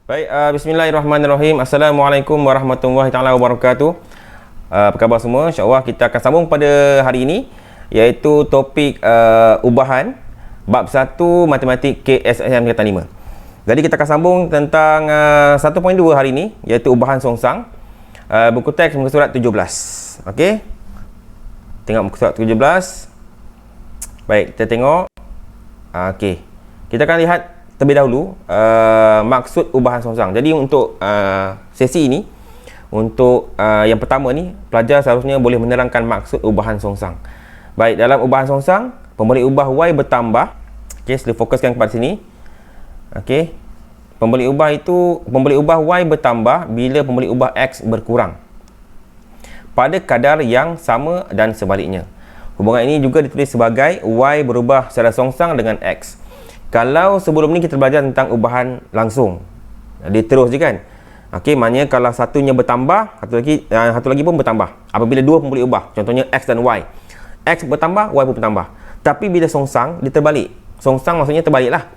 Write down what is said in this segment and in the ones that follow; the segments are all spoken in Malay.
Baik, bismillahirrahmanirrahim. Assalamualaikum warahmatullahi taala wabarakatuh. Apa khabar semua? InsyaAllah kita akan sambung pada hari ini, iaitu topik ubahan bab 1 matematik KSM tingkatan 5. Jadi kita akan sambung tentang 1.2 hari ini, iaitu ubahan songsang. Buku teks muka surat 17. Okey. Tengok muka surat 17. Baik, kita tengok. Okey. Kita akan lihat terlebih dahulu maksud ubahan songsang. Jadi untuk sesi ini, untuk yang pertama ni, pelajar seharusnya boleh menerangkan maksud ubahan songsang. Baik, dalam ubahan songsang, pemberi ubah Y bertambah. Okey, sila fokuskan kepada sini. Okey. Pemberi ubah Y bertambah bila pemberi ubah X berkurang pada kadar yang sama dan sebaliknya. Hubungan ini juga ditulis sebagai Y berubah secara songsang dengan X. Kalau sebelum ni kita belajar tentang ubahan langsung, dia terus je kan. Okey, maknanya kalau satunya bertambah, satu lagi pun bertambah. Apabila dua pemberi ubah, contohnya X dan Y. X bertambah, Y pun bertambah. Tapi bila songsang, dia terbalik. Songsang maksudnya terbaliklah.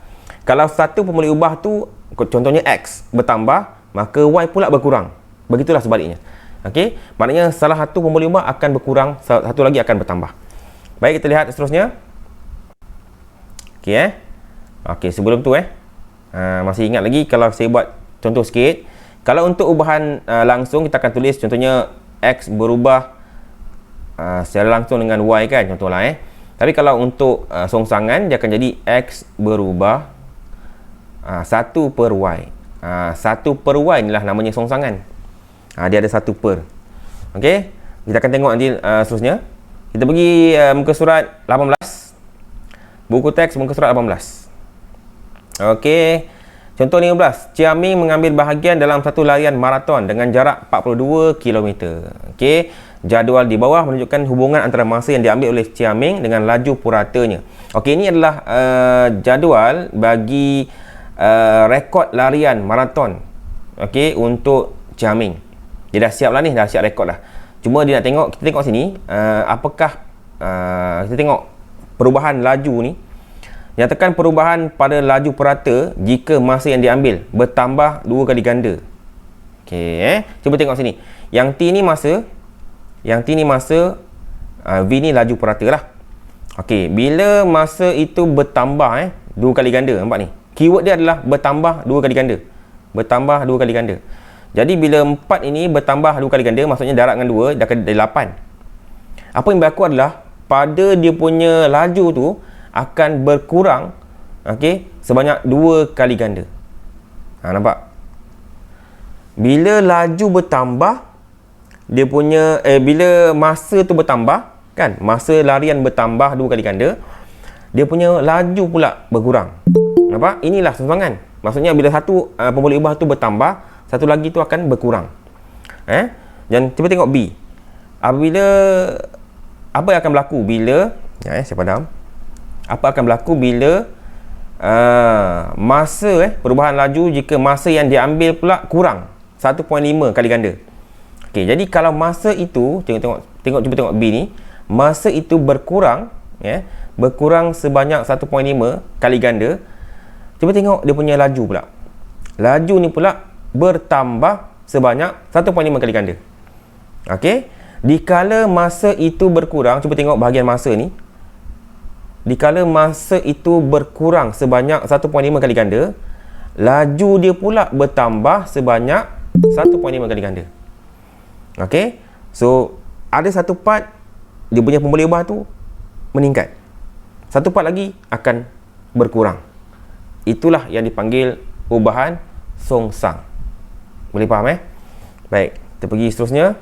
Kalau satu pemberi ubah tu, contohnya X bertambah, maka Y pula berkurang. Begitulah sebaliknya. Okey, maknanya salah satu pemberi ubah akan berkurang, satu lagi akan bertambah. Baik, kita lihat seterusnya. Okey, Okey, sebelum tu masih ingat lagi kalau saya buat contoh sikit. Kalau untuk ubahan langsung, kita akan tulis contohnya X berubah secara langsung dengan Y kan, contohlah Tapi kalau untuk songsangan, dia akan jadi X berubah 1 per Y. 1 per Y inilah namanya songsangan. Dia ada 1 per. Okey, kita akan tengok nanti seterusnya. Kita pergi muka surat 18. Buku teks muka surat 18. Okey. Contoh 15. Chia Ming mengambil bahagian dalam satu larian maraton dengan jarak 42 km. Okey. Jadual di bawah menunjukkan hubungan antara masa yang diambil oleh Chia Ming dengan laju puratanya. Okey, ini adalah jadual bagi rekod larian maraton. Okey, untuk Chia Ming. Dia dah siap lah ni, dah siap rekod dah. Cuma dia nak tengok, kita tengok sini, apakah kita tengok perubahan laju ni. Nyatakan perubahan pada laju purata jika masa yang diambil bertambah 2 kali ganda. Okey, cuba tengok sini. Yang T ni masa, V ni laju purata lah. Okey, bila masa itu bertambah 2 kali ganda, nampak ni. Keyword dia adalah bertambah 2 kali ganda. Bertambah 2 kali ganda. Jadi bila 4 ini bertambah 2 kali ganda, maksudnya darab dengan 2 dah kena 8. Apa yang berlaku adalah pada dia punya laju tu akan berkurang, okey, sebanyak 2 kali ganda. Nampak? Bila laju bertambah, dia punya bila masa tu bertambah kan, masa larian bertambah 2 kali ganda, dia punya laju pula berkurang. Nampak? Inilah songsangan. Maksudnya bila satu pemberi ubah tu bertambah, satu lagi tu akan berkurang. Dan cuba tengok B. Apabila apa yang akan berlaku bila saya padam. Apa akan berlaku bila masa perubahan laju jika masa yang diambil pula kurang 1.5 kali ganda. Okey, jadi kalau masa itu cuba tengok B ni, masa itu berkurang berkurang sebanyak 1.5 kali ganda. Cuba tengok dia punya laju pula. Laju ni pula bertambah sebanyak 1.5 kali ganda. Okey, dikala masa itu berkurang, cuba tengok bahagian masa ni. Dikala masa itu berkurang sebanyak 1.5 kali ganda, laju dia pula bertambah sebanyak 1.5 kali ganda. Okey, so ada satu part dia punya pemberi ubah tu meningkat, satu part lagi akan berkurang. Itulah yang dipanggil ubahan songsang. Boleh faham Baik, kita pergi seterusnya.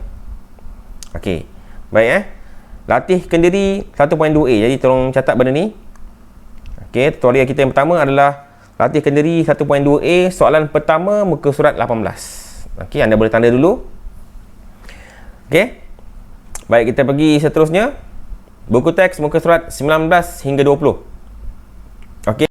Okey, baik latih kendiri 1.2a. Jadi tolong catat benda ni. Okey, tutorial kita yang pertama adalah latih kendiri 1.2a. Soalan pertama muka surat 18. Okey, anda boleh tanda dulu. Okey. Baik, kita pergi seterusnya. Buku teks muka surat 19 hingga 20. Okey.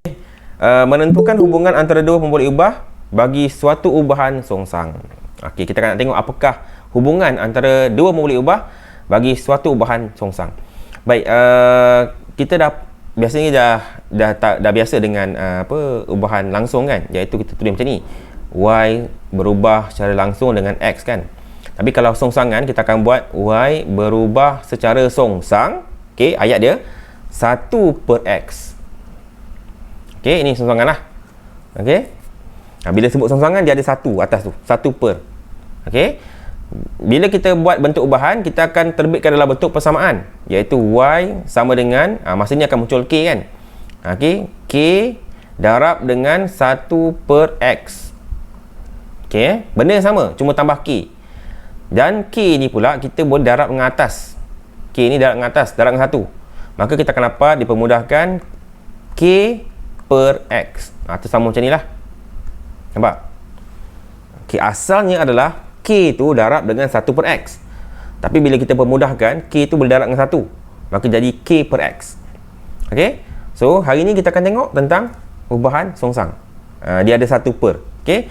Menentukan hubungan antara dua pemberi ubah bagi suatu ubahan songsang. Okey, kita akan nak tengok apakah hubungan antara dua pemberi ubah bagi suatu ubahan songsang. Baik, kita biasanya dah biasa dengan ubahan langsung kan, iaitu kita tulis macam ni. Y berubah secara langsung dengan X kan. Tapi kalau songsangan, kita akan buat Y berubah secara songsang. Okey, ayat dia 1 per X. Okey, ini songsangan lah. Okey. Bila sebut songsangan, dia ada satu atas tu. 1 per. Okey. Bila kita buat bentuk ubahan, kita akan terbitkan dalam bentuk persamaan. Iaitu Y sama dengan, masa ni akan muncul K kan. Okey. K darab dengan 1 per X. Okey. Benda yang sama, cuma tambah K. Dan K ni pula kita boleh darab dengan atas. K ni darab dengan atas, darab dengan 1. Maka kita akan dapat dipermudahkan K per X. Itu sama macam ni lah. Nampak? K asalnya adalah K tu darab dengan 1 per X. Tapi bila kita permudahkan, K tu boleh darab dengan 1. Maka jadi K per X. Ok? So, hari ni kita akan tengok tentang ubahan songsang. Dia ada 1 per. Ok?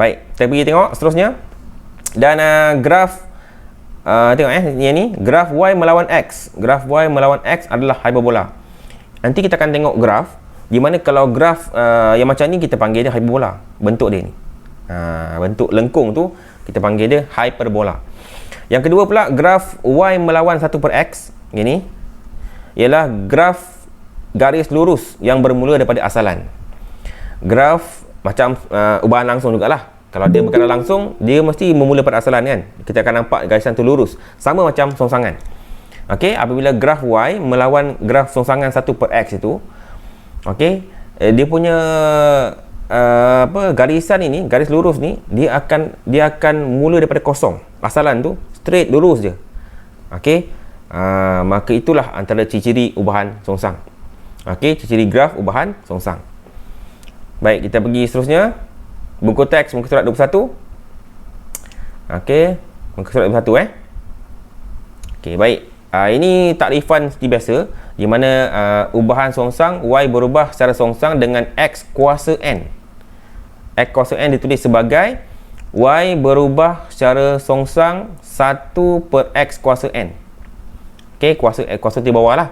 Baik, kita pergi tengok seterusnya. Dan graf tengok ni graf Y melawan X. Graf Y melawan X adalah hyperbola. Nanti kita akan tengok graf di mana kalau graf yang macam ni kita panggil dia hyperbola. Bentuk dia ni. Bentuk lengkung tu kita panggil dia hyperbola. Yang kedua pula graf Y melawan 1 per X ini ialah graf garis lurus yang bermula daripada asalan. Graf macam ubahan langsung jugalah. Kalau dia berkaitan langsung, dia mesti memula pada asalan kan. Kita akan nampak garisan tu lurus. Sama macam songsangan. Okey, apabila graf Y melawan graf songsangan 1 per X itu, okey, dia punya garisan ini, garis lurus ni, dia akan mula daripada kosong. Asalan tu straight lurus je. Okey, maka itulah antara ciri-ciri ubahan songsang. Okey, ciri-ciri graf ubahan songsang. Baik, kita pergi seterusnya. Buku teks muka surat 21. Okey, muka surat 21 Okey, baik. Ini takrifan seperti biasa di mana ubahan songsang Y berubah secara songsang dengan X kuasa N. X kuasa N ditulis sebagai Y berubah secara songsang 1 per X kuasa N. Okey, kuasa di bawah lah.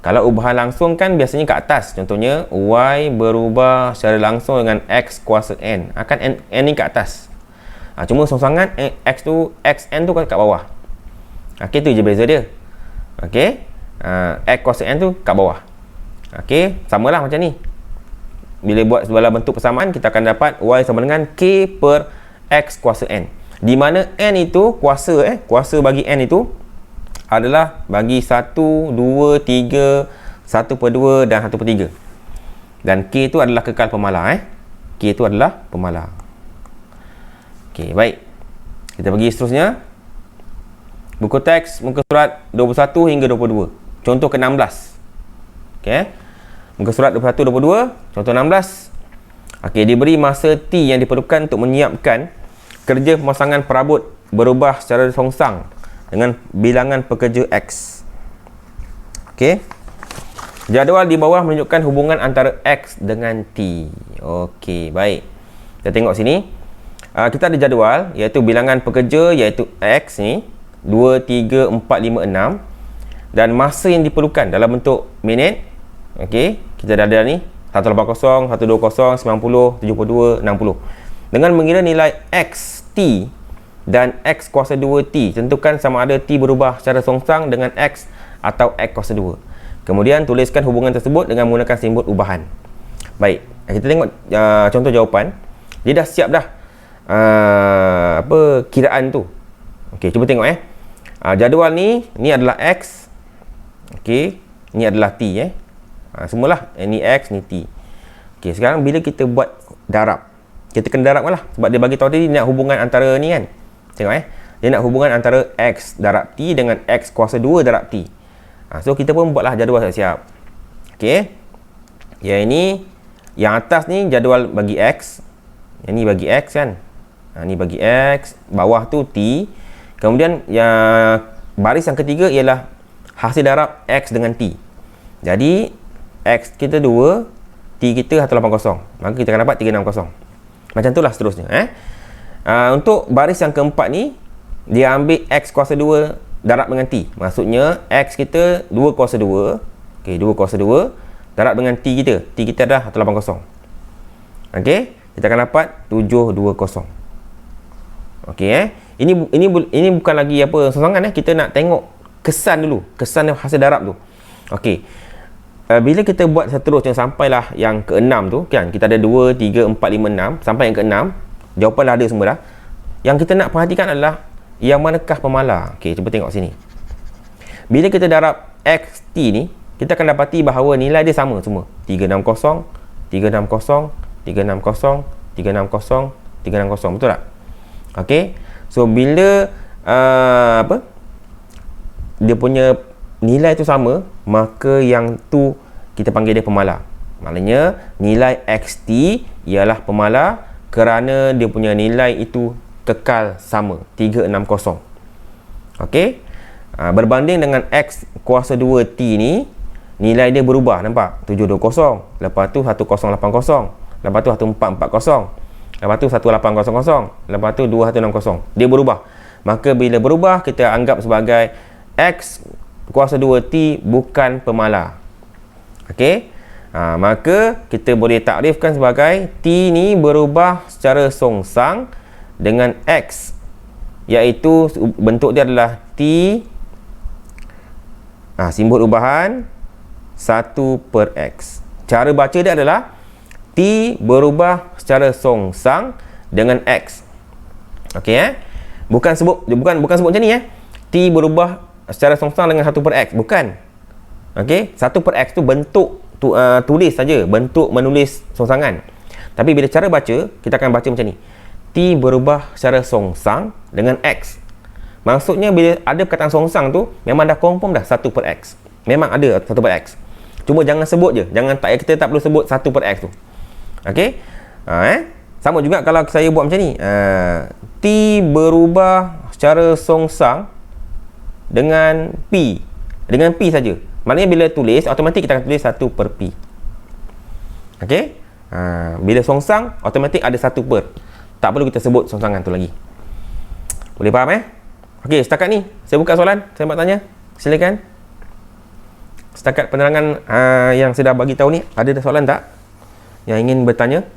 Kalau ubahan langsung kan biasanya ke atas. Contohnya Y berubah secara langsung dengan X kuasa N. Akan N ni ke atas. Cuma songsangan XN tu kat bawah. Okey, tu je beza dia. Okey. X kuasa N tu kat bawah. Okey, samalah macam ni. Bila buat dalam bentuk persamaan, kita akan dapat Y sama dengan K per X kuasa N. Di mana N itu kuasa bagi N itu adalah bagi 1, 2, 3, 1 per 2 dan 1 per 3. Dan K itu adalah kekal pemala. K itu adalah pemala. Okey, baik. Kita pergi seterusnya. Buku teks muka surat 21 hingga 22. Contoh ke-16. Okey. Muka surat 21, 22. Contoh 16. Okey, diberi masa T yang diperlukan untuk menyiapkan kerja pemasangan perabot berubah secara songsang dengan bilangan pekerja X. Okey. Jadual di bawah menunjukkan hubungan antara X dengan T. Okey, baik. Kita tengok sini. Kita ada jadual iaitu bilangan pekerja iaitu X ni 2, 3, 4, 5, 6 dan masa yang diperlukan dalam bentuk minit. Okey, kita dah ada ni 180, 120, 90, 72, 60. Dengan mengira nilai X T dan X kuasa 2T, tentukan sama ada T berubah secara songsang dengan X atau X kuasa 2. Kemudian tuliskan hubungan tersebut dengan menggunakan simbol ubahan. Baik, kita tengok contoh jawapan. Dia dah siap dah kiraan tu. Okey, cuba tengok jadual ni adalah X. Okey, ni adalah T semualah ni X, ni T. Okey, sekarang bila kita buat darab, kita kena darab lah sebab dia bagi tahu tadi nak hubungan antara ni kan. Tengok dia nak hubungan antara X darab T dengan X kuasa 2 darab T. So kita pun buatlah jadual siap-siap. Okey. Yang ini, yang atas ni jadual bagi X. Yang ni bagi X kan. Ni bagi X, bawah tu T. Kemudian yang baris yang ketiga ialah hasil darab X dengan T. Jadi X kita 2, T kita 180. Maka kita akan dapat 360. Macam itulah seterusnya. Untuk baris yang keempat ni, dia ambil X kuasa 2 darab dengan T. Maksudnya X kita 2 kuasa 2. Okey, 2 kuasa 2 darab dengan T kita. T kita dah 180. Okey. kita akan dapat 720. Okey ini bukan lagi apa songsangan kita nak tengok kesan dulu, kesan hasil darab tu. Okey. Bila kita buat seterusnya sampailah yang ke-6 tu kan, kita ada 2 3 4 5 6 sampai yang ke-6, jawapan dah ada semua dah. Yang kita nak perhatikan adalah yang manakah pemalar. Okey, cuba tengok sini. Bila kita darab XT ni, kita akan dapati bahawa nilai dia sama semua. 360 360 360 360 360, betul tak? Okey. So bila dia punya nilai tu sama, maka yang tu kita panggil dia pemalar. Maknanya nilai XT ialah pemalar kerana dia punya nilai itu kekal sama, 360. Okey. Berbanding dengan X kuasa 2T ni, nilai dia berubah, nampak? 720, lepas tu 1080, lepas tu 1440, lepas tu 1800, lepas tu 2160. Dia berubah. Maka bila berubah, kita anggap sebagai X kuasa 2T bukan pemalar. Okey. Maka kita boleh takrifkan sebagai T ni berubah secara songsang dengan X, iaitu bentuk dia adalah T simbol ubahan 1/X. Cara baca dia adalah T berubah secara songsang dengan X. Okey bukan sebut macam ni T berubah secara songsang dengan 1/X, bukan. Okey, 1/X tu bentuk tulis saja, bentuk menulis songsangan. Tapi bila cara baca, kita akan baca macam ni. T berubah secara songsang dengan X. Maksudnya bila ada perkataan songsang tu memang dah confirm dah 1/X. Memang ada 1/X. Cuma jangan sebut je, kita tak perlu sebut 1/X tu. Okey. Sama juga kalau saya buat macam ni. T berubah secara songsang dengan P. Dengan P saja. Maknanya bila tulis, automatik kita akan tulis 1/P. Okey. Bila songsang, automatik ada 1/. Tak perlu kita sebut songsangan tu lagi. Boleh faham Okey, setakat ni saya buka soalan, saya nak tanya. Silakan. Setakat penerangan yang saya dah bagi tahu ni, ada soalan tak yang ingin bertanya?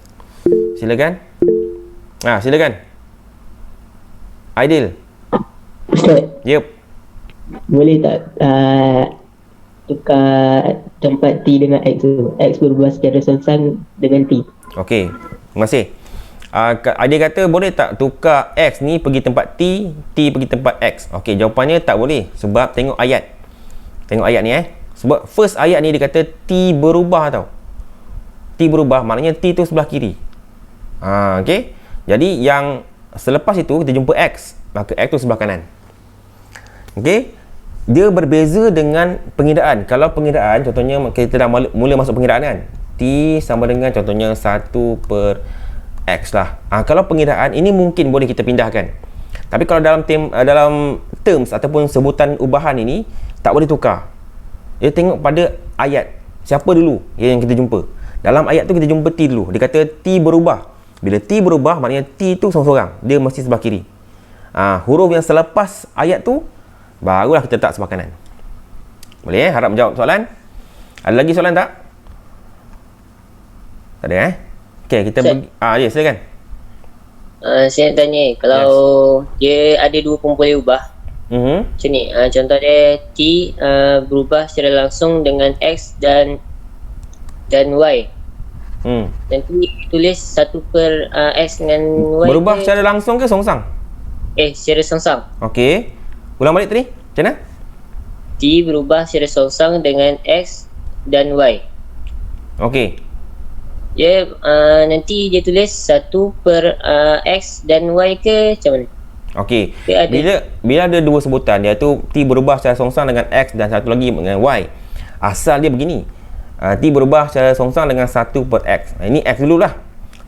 Silakan. Silakan. Aidil. Ustaz. Yep. Boleh tak tukar tempat T dengan X tu? X berubah secara songsang dengan T. Okey. Terima kasih. Aidil kata boleh tak tukar X ni pergi tempat T, T pergi tempat X? Okey, jawapannya tak boleh sebab tengok ayat. Tengok ayat ni Sebab first ayat ni dia kata T berubah tau. T berubah maknanya T tu sebelah kiri. Okey. Jadi yang selepas itu kita jumpa X, maka X tu sebelah kanan. Okey. Dia berbeza dengan pengiraan. Kalau pengiraan contohnya kita dah mula masuk pengiraan kan. T sama dengan contohnya 1/X lah. Kalau pengiraan ini mungkin boleh kita pindahkan. Tapi kalau dalam terms ataupun sebutan ubahan ini tak boleh tukar. Dia tengok pada ayat. Siapa dulu yang kita jumpa? Dalam ayat tu kita jumpa T dulu. Dia kata T berubah. Bila T berubah maknanya T tu seorang-seorang. Dia mesti sebelah kiri. Huruf yang selepas ayat tu barulah kita letak sebelah kanan. Boleh harap menjawab soalan. Ada lagi soalan tak? Tak ada Okey, kita pergi. Ya, silakan. Saya nak tanya, kalau dia ada dua pun boleh ubah. Macam ni, contoh dia T berubah secara langsung dengan X dan Y. Nanti tulis 1/X dengan Y. Berubah secara langsung ke songsang? Secara songsang. Okey. Ulang balik tadi. Macam mana? T berubah secara songsang dengan X dan Y. Okey. Dia nanti dia tulis 1/X dan Y ke macam mana? Okey. Bila ada dua sebutan, iaitu T berubah secara songsang dengan X dan satu lagi dengan Y. Asal dia begini. T berubah secara songsang dengan 1/X. Ini X dululah.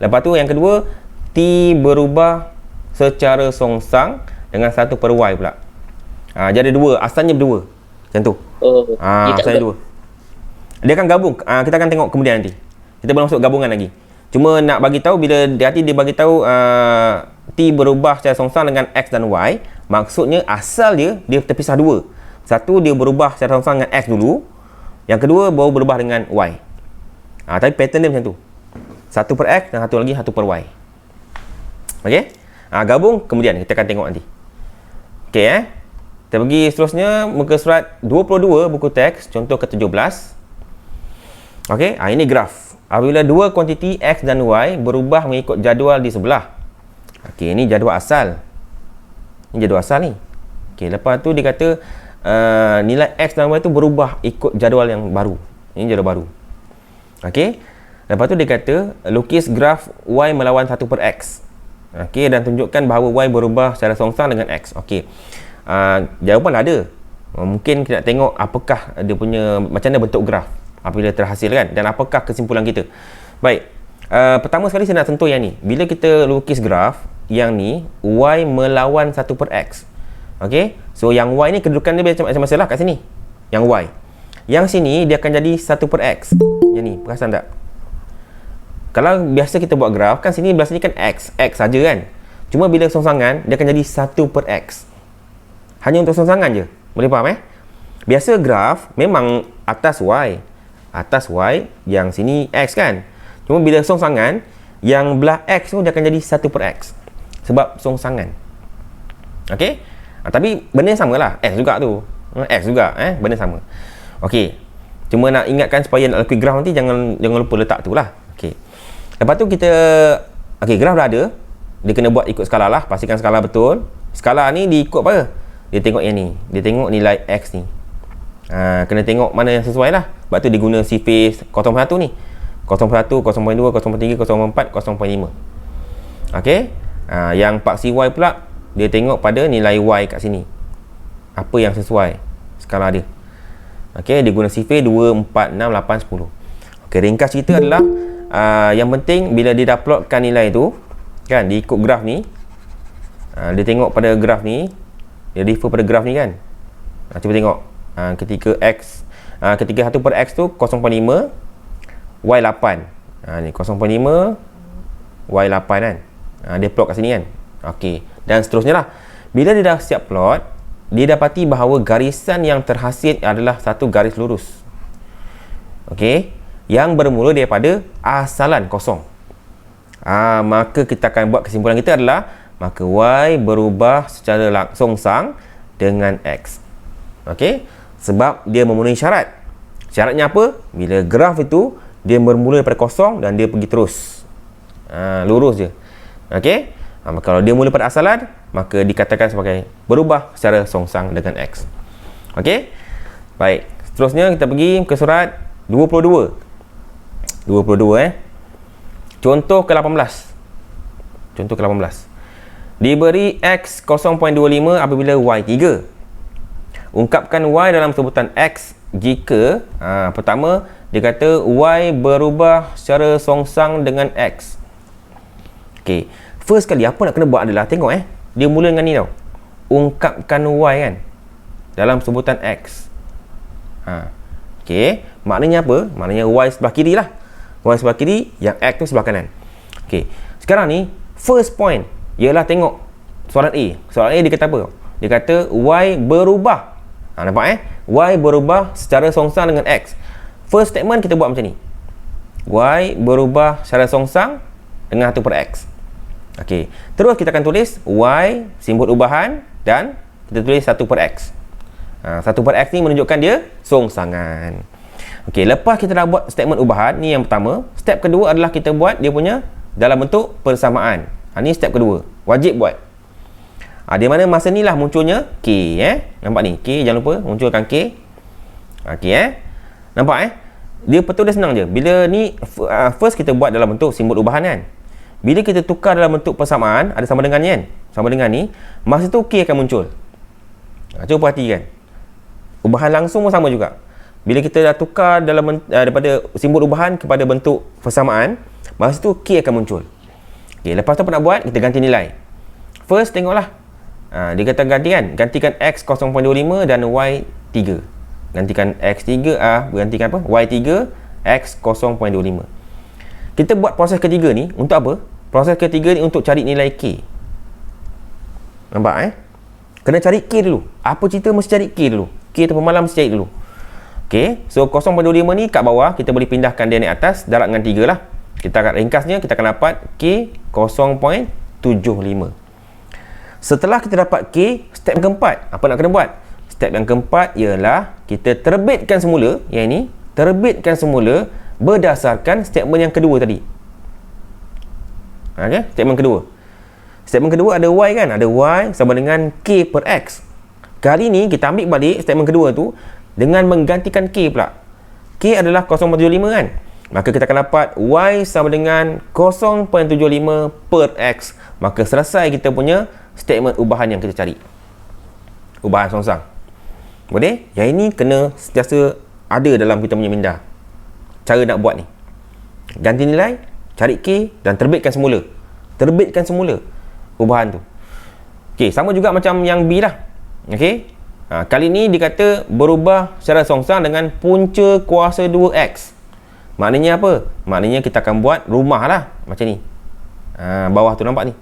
Lepas tu yang kedua, T berubah secara songsang dengan 1/Y pula. Jadi ada dua, asalnya berdua. Macam tu. Asalnya dua. Dia akan gabung. Kita akan tengok kemudian nanti. Kita belum masuk gabungan lagi. Cuma nak bagi tahu bila dia bagi tahu T berubah secara songsang dengan X dan Y, maksudnya asal dia terpisah dua. Satu dia berubah secara songsang dengan X dulu, yang kedua baru berubah dengan Y. Tapi pattern dia macam tu. 1 per X dan satu lagi 1 per Y. Okey? Gabung, kemudian kita akan tengok nanti. Okey kita pergi seterusnya muka surat 22 buku teks contoh ke-17. Okey, ini graf. Apabila dua kuantiti X dan Y berubah mengikut jadual di sebelah. Okey, ini jadual asal. Ini jadual asal ni. Okey, lepas tu dia kata nilai X dan Y tu berubah ikut jadual yang baru. Ini jadual baru. Okey. Lepas tu dia kata lukis graf Y melawan 1 per X. Okey, dan tunjukkan bahawa Y berubah secara songsang dengan X. Okey. Jawapan ada. Mungkin kita nak tengok apakah dia punya, macam mana bentuk graf apabila terhasil kan, dan apakah kesimpulan kita. Baik. Pertama sekali saya nak sentuh yang ni. Bila kita lukis graf yang ni, Y melawan 1 per X. Okey. So yang Y ni kedudukan dia macam lah kat sini. Yang Y. Yang sini dia akan jadi 1 per X. Yang ni, perasan tak? Kalau biasa kita buat graf kan sini belah sini kan X saja kan. Cuma bila songsangan dia akan jadi 1 per X. Hanya untuk songsangan je. Boleh faham Biasa graf memang atas Y, yang sini X kan. Cuma bila songsangan, yang belah X tu dia akan jadi 1 per X. Sebab songsangan. Okey? Tapi benda yang sama lah. X juga tu. X juga. Benda sama. Okey. Cuma nak ingatkan supaya nak lukis graf nanti jangan lupa letak tu lah. Okey. Lepas tu kita, graf dah ada. Dia kena buat ikut skala lah. Pastikan skala betul. Skala ni diikut apa? Dia tengok yang ni. Dia tengok nilai X ni. Kena tengok mana yang sesuai lah. Sebab tu dia guna C-phase 0.1 ni. 0.1, 0.2, 0.3, 0.4, 0.5. Okey. Yang paksi Y pula, dia tengok pada nilai Y kat sini. Apa yang sesuai skala dia. Okey, dia guna C-phase 2, 4, 6, 8, 10. Okey, ringkas cerita adalah yang penting bila dia dah plotkan nilai tu kan, dia ikut graf ni. Dia tengok pada graf ni, dia refer pada graf ni kan. Cuba tengok. Ketika 1 per X tu 0.5, Y 8. Ni 0.5, Y 8 kan. Dia plot kat sini kan. Okey. Dan seterusnya lah. Bila dia dah siap plot, dia dapati bahawa garisan yang terhasil adalah satu garis lurus. Okey. Yang bermula daripada asalan kosong. Maka kita akan buat kesimpulan kita adalah maka Y berubah secara songsang dengan X. Okey? Sebab dia memenuhi syarat. Syaratnya apa? Bila graf itu dia bermula daripada kosong dan dia pergi terus. Lurus je. Okey? Kalau dia mula pada asalan, maka dikatakan sebagai berubah secara songsang dengan X. Okey? Baik. Seterusnya kita pergi ke surat 22. Contoh ke-18. Contoh ke-18. Diberi X 0.25 apabila Y 3. Ungkapkan Y dalam sebutan X jika pertama dia kata Y berubah secara songsang dengan X. Okey, first kali apa nak kena buat adalah tengok dia mula dengan ni tau. Ungkapkan Y kan dalam sebutan X. Okey, maknanya apa? Maknanya Y sebelah kiri lah. Y sebelah kiri, yang X tu sebelah kanan. Okey, sekarang ni first point ialah tengok soalan A. Soalan A dia kata apa? Dia kata Y berubah. Nampak Y berubah secara songsang dengan X. First statement kita buat macam ni. Y berubah secara songsang dengan 1 per X. Okey. Terus kita akan tulis Y simbol ubahan dan kita tulis 1 per X. 1 per X ni menunjukkan dia songsangan. Okey, lepas kita dah buat statement ubahan, ni yang pertama. Step kedua adalah kita buat dia punya dalam bentuk persamaan. Ni step kedua. Wajib buat. Di mana masa ni lah munculnya K. Nampak ni? K, jangan lupa munculkan K. Okey nampak dia betul dia senang je. Bila ni first kita buat dalam bentuk simbol ubahan kan. Bila kita tukar dalam bentuk persamaan, ada sama dengannya kan. Sama dengan ni, masa tu K akan muncul. Cuba perhatikan. Ubahan langsung pun sama juga. Bila kita dah tukar dalam daripada simbol ubahan kepada bentuk persamaan, masa tu K akan muncul. Okay, lepas tu apa nak buat? Kita ganti nilai. First tengoklah. Dia kata ganti kan? Gantikan X 0.25 dan Y 3. Gantikan X 3, gantikan apa? Y 3, X 0.25. Kita buat proses ketiga ni untuk apa? Proses ketiga ni untuk cari nilai K. Nampak Kena cari K dulu. Apa cerita mesti cari K dulu. K tu pemalam mesti cari dulu. Okay, so 0.25 ni kat bawah kita boleh pindahkan dia naik atas, darab dengan 3 lah. Kita akan ringkasnya, kita akan dapat K 0.75. Setelah kita dapat K, step yang keempat, apa nak kena buat? Step yang keempat ialah kita terbitkan semula, yang ini, terbitkan semula berdasarkan statement yang kedua tadi. Okay? Statement kedua. Statement kedua ada Y kan? Ada Y sama dengan K per X. Kali ni kita ambil balik statement kedua tu dengan menggantikan K pula. K adalah 0.75 kan? Maka kita akan dapat Y sama dengan 0.75 per X. Maka selesai kita punya statement ubahan yang kita cari. Ubahan songsang. Boleh? Yang ini kena sentiasa ada dalam kita punya minda. Cara nak buat ni. Ganti nilai, cari K dan terbitkan semula. Terbitkan semula ubahan tu. Okey, sama juga macam yang B lah. Okey. Kali ni dikata berubah secara songsang dengan punca kuasa 2X. Maknanya apa? Maknanya kita akan buat rumah lah. Macam ni. Bawah tu nampak ni.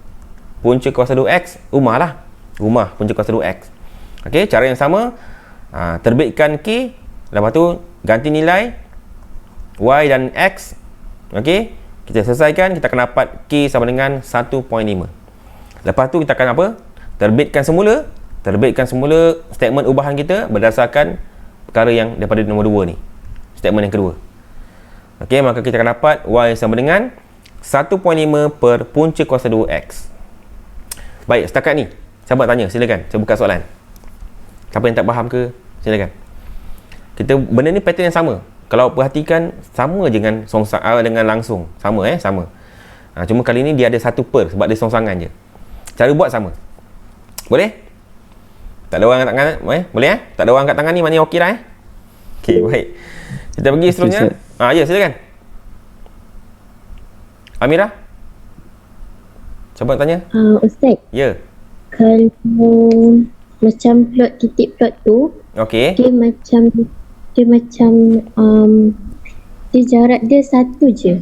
Punca kuasa 2X, rumah lah. Rumah punca kuasa 2X. Okey, cara yang sama. Terbitkan K. Lepas tu ganti nilai Y dan X. Okey. Kita selesaikan. Kita akan dapat K sama dengan 1.5. Lepas tu kita akan apa? Terbitkan semula. Terbitkan semula statement ubahan kita berdasarkan perkara yang daripada nombor 2 ni. Statement yang kedua. Okey, maka kita akan dapat Y sama dengan 1.5 per punca kuasa 2X. Baik, setakat ni sahabat tanya, silakan. Saya buka soalan. Siapa yang tak faham ke, silakan. Kita benda ni pattern yang sama. Kalau perhatikan sama je dengan songsang, dengan langsung. Sama sama. Cuma kali ni dia ada satu per sebab dia songsangan je. Cara buat sama. Boleh? Tak ada orang angkat tangan, boleh Tak ada orang angkat tangan ni, maknanya okey dah Okey, baik. Kita pergi seterusnya. Ya, silakan. Amira? Siapa nak tanya? Ustaz. Ya. Kalau macam plot, titik plot tu, okey. dia macam dia jarak dia satu je.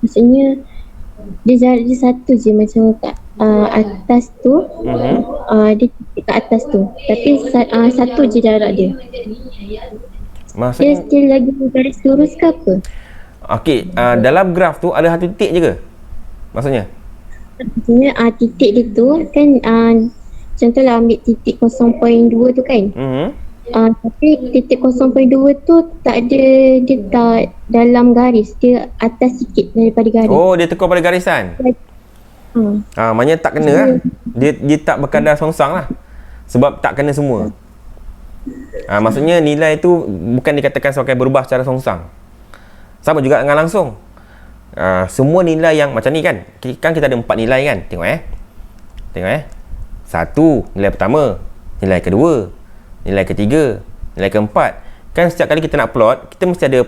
Maksudnya dia jarak dia satu je, macam kat atas tu, dia titik kat atas tu. Tapi satu je jarak dia. Maksudnya dia still lagi garis lurus ke apa? Okey, dalam graf tu ada satu titik je ke? Maksudnya Titik dia tu kan, contohlah ambil titik 0.2 tu kan. Tapi titik 0.2 tu tak ada, dia tak dalam garis, dia atas sikit daripada garis. Oh, dia tekuk pada garisan. Maknanya tak kena lah. Dia tak berkadar songsang lah. Sebab tak kena semua. Maksudnya nilai tu bukan dikatakan sebagai berubah secara songsang. Sama juga dengan langsung. Semua nilai yang macam ni kan, kita ada 4 nilai kan. Tengok satu, nilai pertama. Nilai kedua, nilai ketiga, nilai keempat. Kan setiap kali kita nak plot, kita mesti ada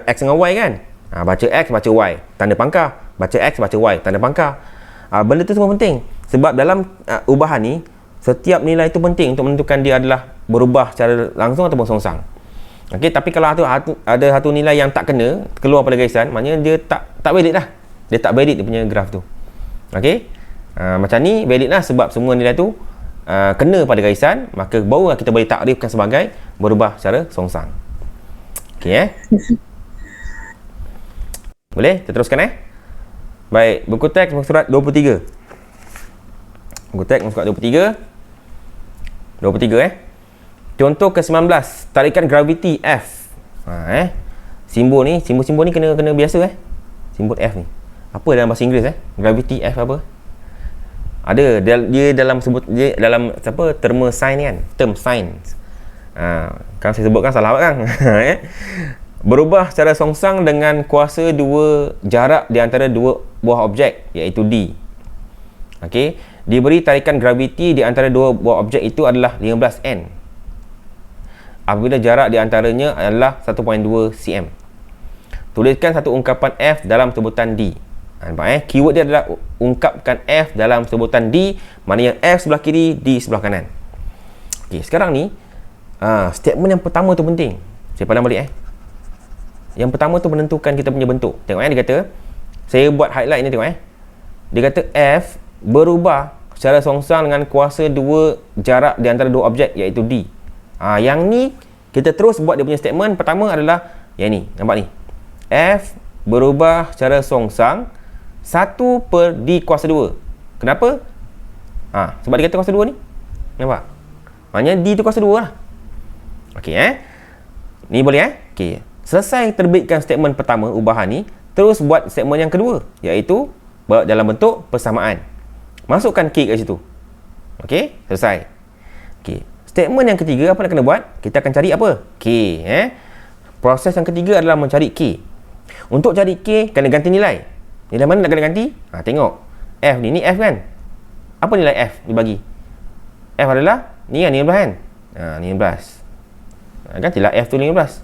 X dengan Y kan. Baca X, baca Y, tanda pangkah. Baca X, baca Y, tanda pangkah. Benda tu semua penting. Sebab dalam ubahan ni, setiap nilai itu penting untuk menentukan dia adalah berubah secara langsung ataupun songsang. Okey, tapi kalau ada satu nilai yang tak kena, keluar pada garisan, maknanya dia tak valid lah. Dia tak valid dia punya graf tu. Okey. Macam ni valid lah sebab semua nilai tu kena pada garisan, maka barulah kita boleh takrifkan sebagai berubah secara songsang. Okey Boleh? Kita teruskan Baik, buku teks muka surat 23. Buku teks muka surat 23 Contoh ke-19, tarikan graviti F. Simbol ni kena biasa Simbol F ni. Apa dalam bahasa Inggeris Gravity F apa? Ada dia dalam term sign kan, term science. Kan saya sebutkan salah kan. Berubah secara songsang dengan kuasa jarak di antara dua buah objek iaitu D. Okey, diberi tarikan graviti di antara dua buah objek itu adalah 15 N. Apabila jarak di antaranya adalah 1.2 cm. Tuliskan satu ungkapan F dalam sebutan D. Nampak keyword dia adalah ungkapkan F dalam sebutan D, maknanya F sebelah kiri, D sebelah kanan. Okey, sekarang ni statement yang pertama tu penting. Saya pandang balik Yang pertama tu menentukan kita punya bentuk. Tengok dia kata, saya buat highlight ni tengok Dia kata F berubah secara songsang dengan kuasa jarak di antara dua objek iaitu D. Yang ni kita terus buat dia punya statement. Pertama adalah yang ni, nampak ni. F berubah secara songsang 1 per D kuasa 2. Kenapa? Sebab dia kata kuasa 2 ni. Nampak? Maknanya D tu kuasa 2 lah. Okey ni boleh Okey. Selesai terbitkan statement pertama ubahan ni, terus buat statement yang kedua, iaitu dalam bentuk persamaan. Masukkan K kat situ. Okey, selesai. Okey. Statement yang ketiga apa nak kena buat? Kita akan cari apa? K. Proses yang ketiga adalah mencari K. Untuk cari K, kena ganti nilai. Nilai mana nak kena ganti? Tengok. F ni F kan? Apa nilai F dibagi? F adalah ni kan, 15 kan? 15. Gantilah F tu 15.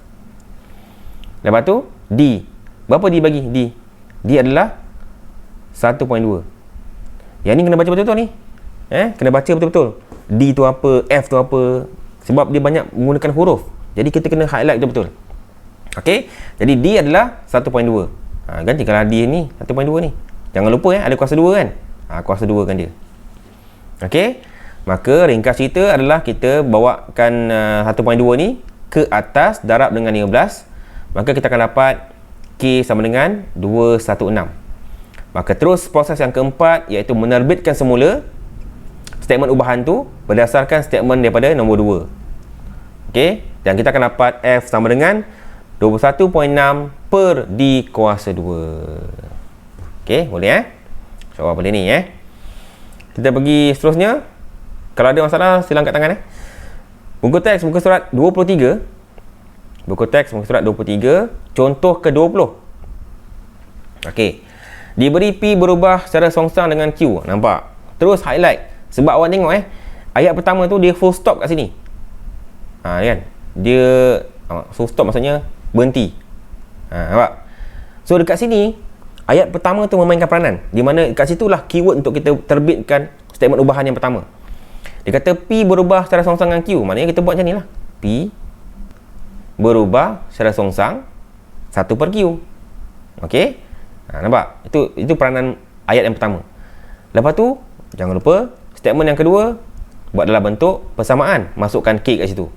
Lepas tu D. Berapa D bagi? D adalah 1.2. Yang ni kena baca betul-betul ni. Kena baca betul-betul. D tu apa, F tu apa. Sebab dia banyak menggunakan huruf. Jadi kita kena highlight betul-betul. Okey. Jadi D adalah 1.2. Gantikanlah D ni 1.2 ni. Jangan lupa ada kuasa 2 kan? Kuasa 2 kan dia. Okey. Maka ringkas cerita adalah kita bawakan 1.2 ni ke atas darab dengan 15. Maka kita akan dapat K sama dengan 216. Maka terus proses yang keempat, iaitu menerbitkan semula statement ubahan tu berdasarkan statement daripada nombor 2. Okey, dan kita akan dapat F sama dengan 21.6 per D kuasa 2. Okey, boleh InsyaAllah boleh ni Kita pergi seterusnya. Kalau ada masalah sila angkat tangan Buku teks muka surat 23. Buku teks muka surat 23, contoh ke-20. Okey. Diberi P berubah secara songsang dengan Q. Nampak? Terus highlight. Sebab awak tengok ayat pertama tu dia full stop kat sini. Kan? Dia full stop maksudnya berhenti. Nampak? So dekat sini ayat pertama tu memainkan peranan, di mana kat situlah keyword untuk kita terbitkan statement ubahan yang pertama. Dia kata P berubah secara songsang dengan Q. Maknanya kita buat macam ni lah. P berubah secara songsang 1 per Q. Okey? Nampak? Itu peranan ayat yang pertama. Lepas tu, jangan lupa statement yang kedua buat dalam bentuk persamaan. Masukkan K kat situ.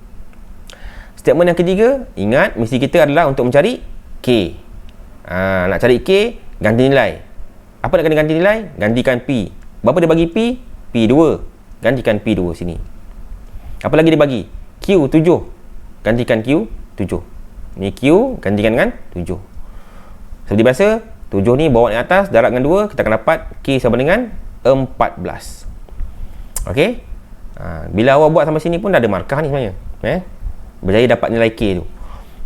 Statement yang ketiga, ingat misi kita adalah untuk mencari K. Nak cari K, ganti nilai. Apa nak kena ganti nilai? Gantikan P. Berapa dia bagi P? P2. Gantikan P2 sini. Apa lagi dia bagi? Q 7. Gantikan Q 7. Ni Q gantikan dengan 7. Seperti biasa, 7 ni bawa di atas, darab dengan 2, kita akan dapat K sama dengan 14. Okey? Bila awak buat sampai sini pun dah ada markah ni sebenarnya. Berjaya dapat nilai K tu.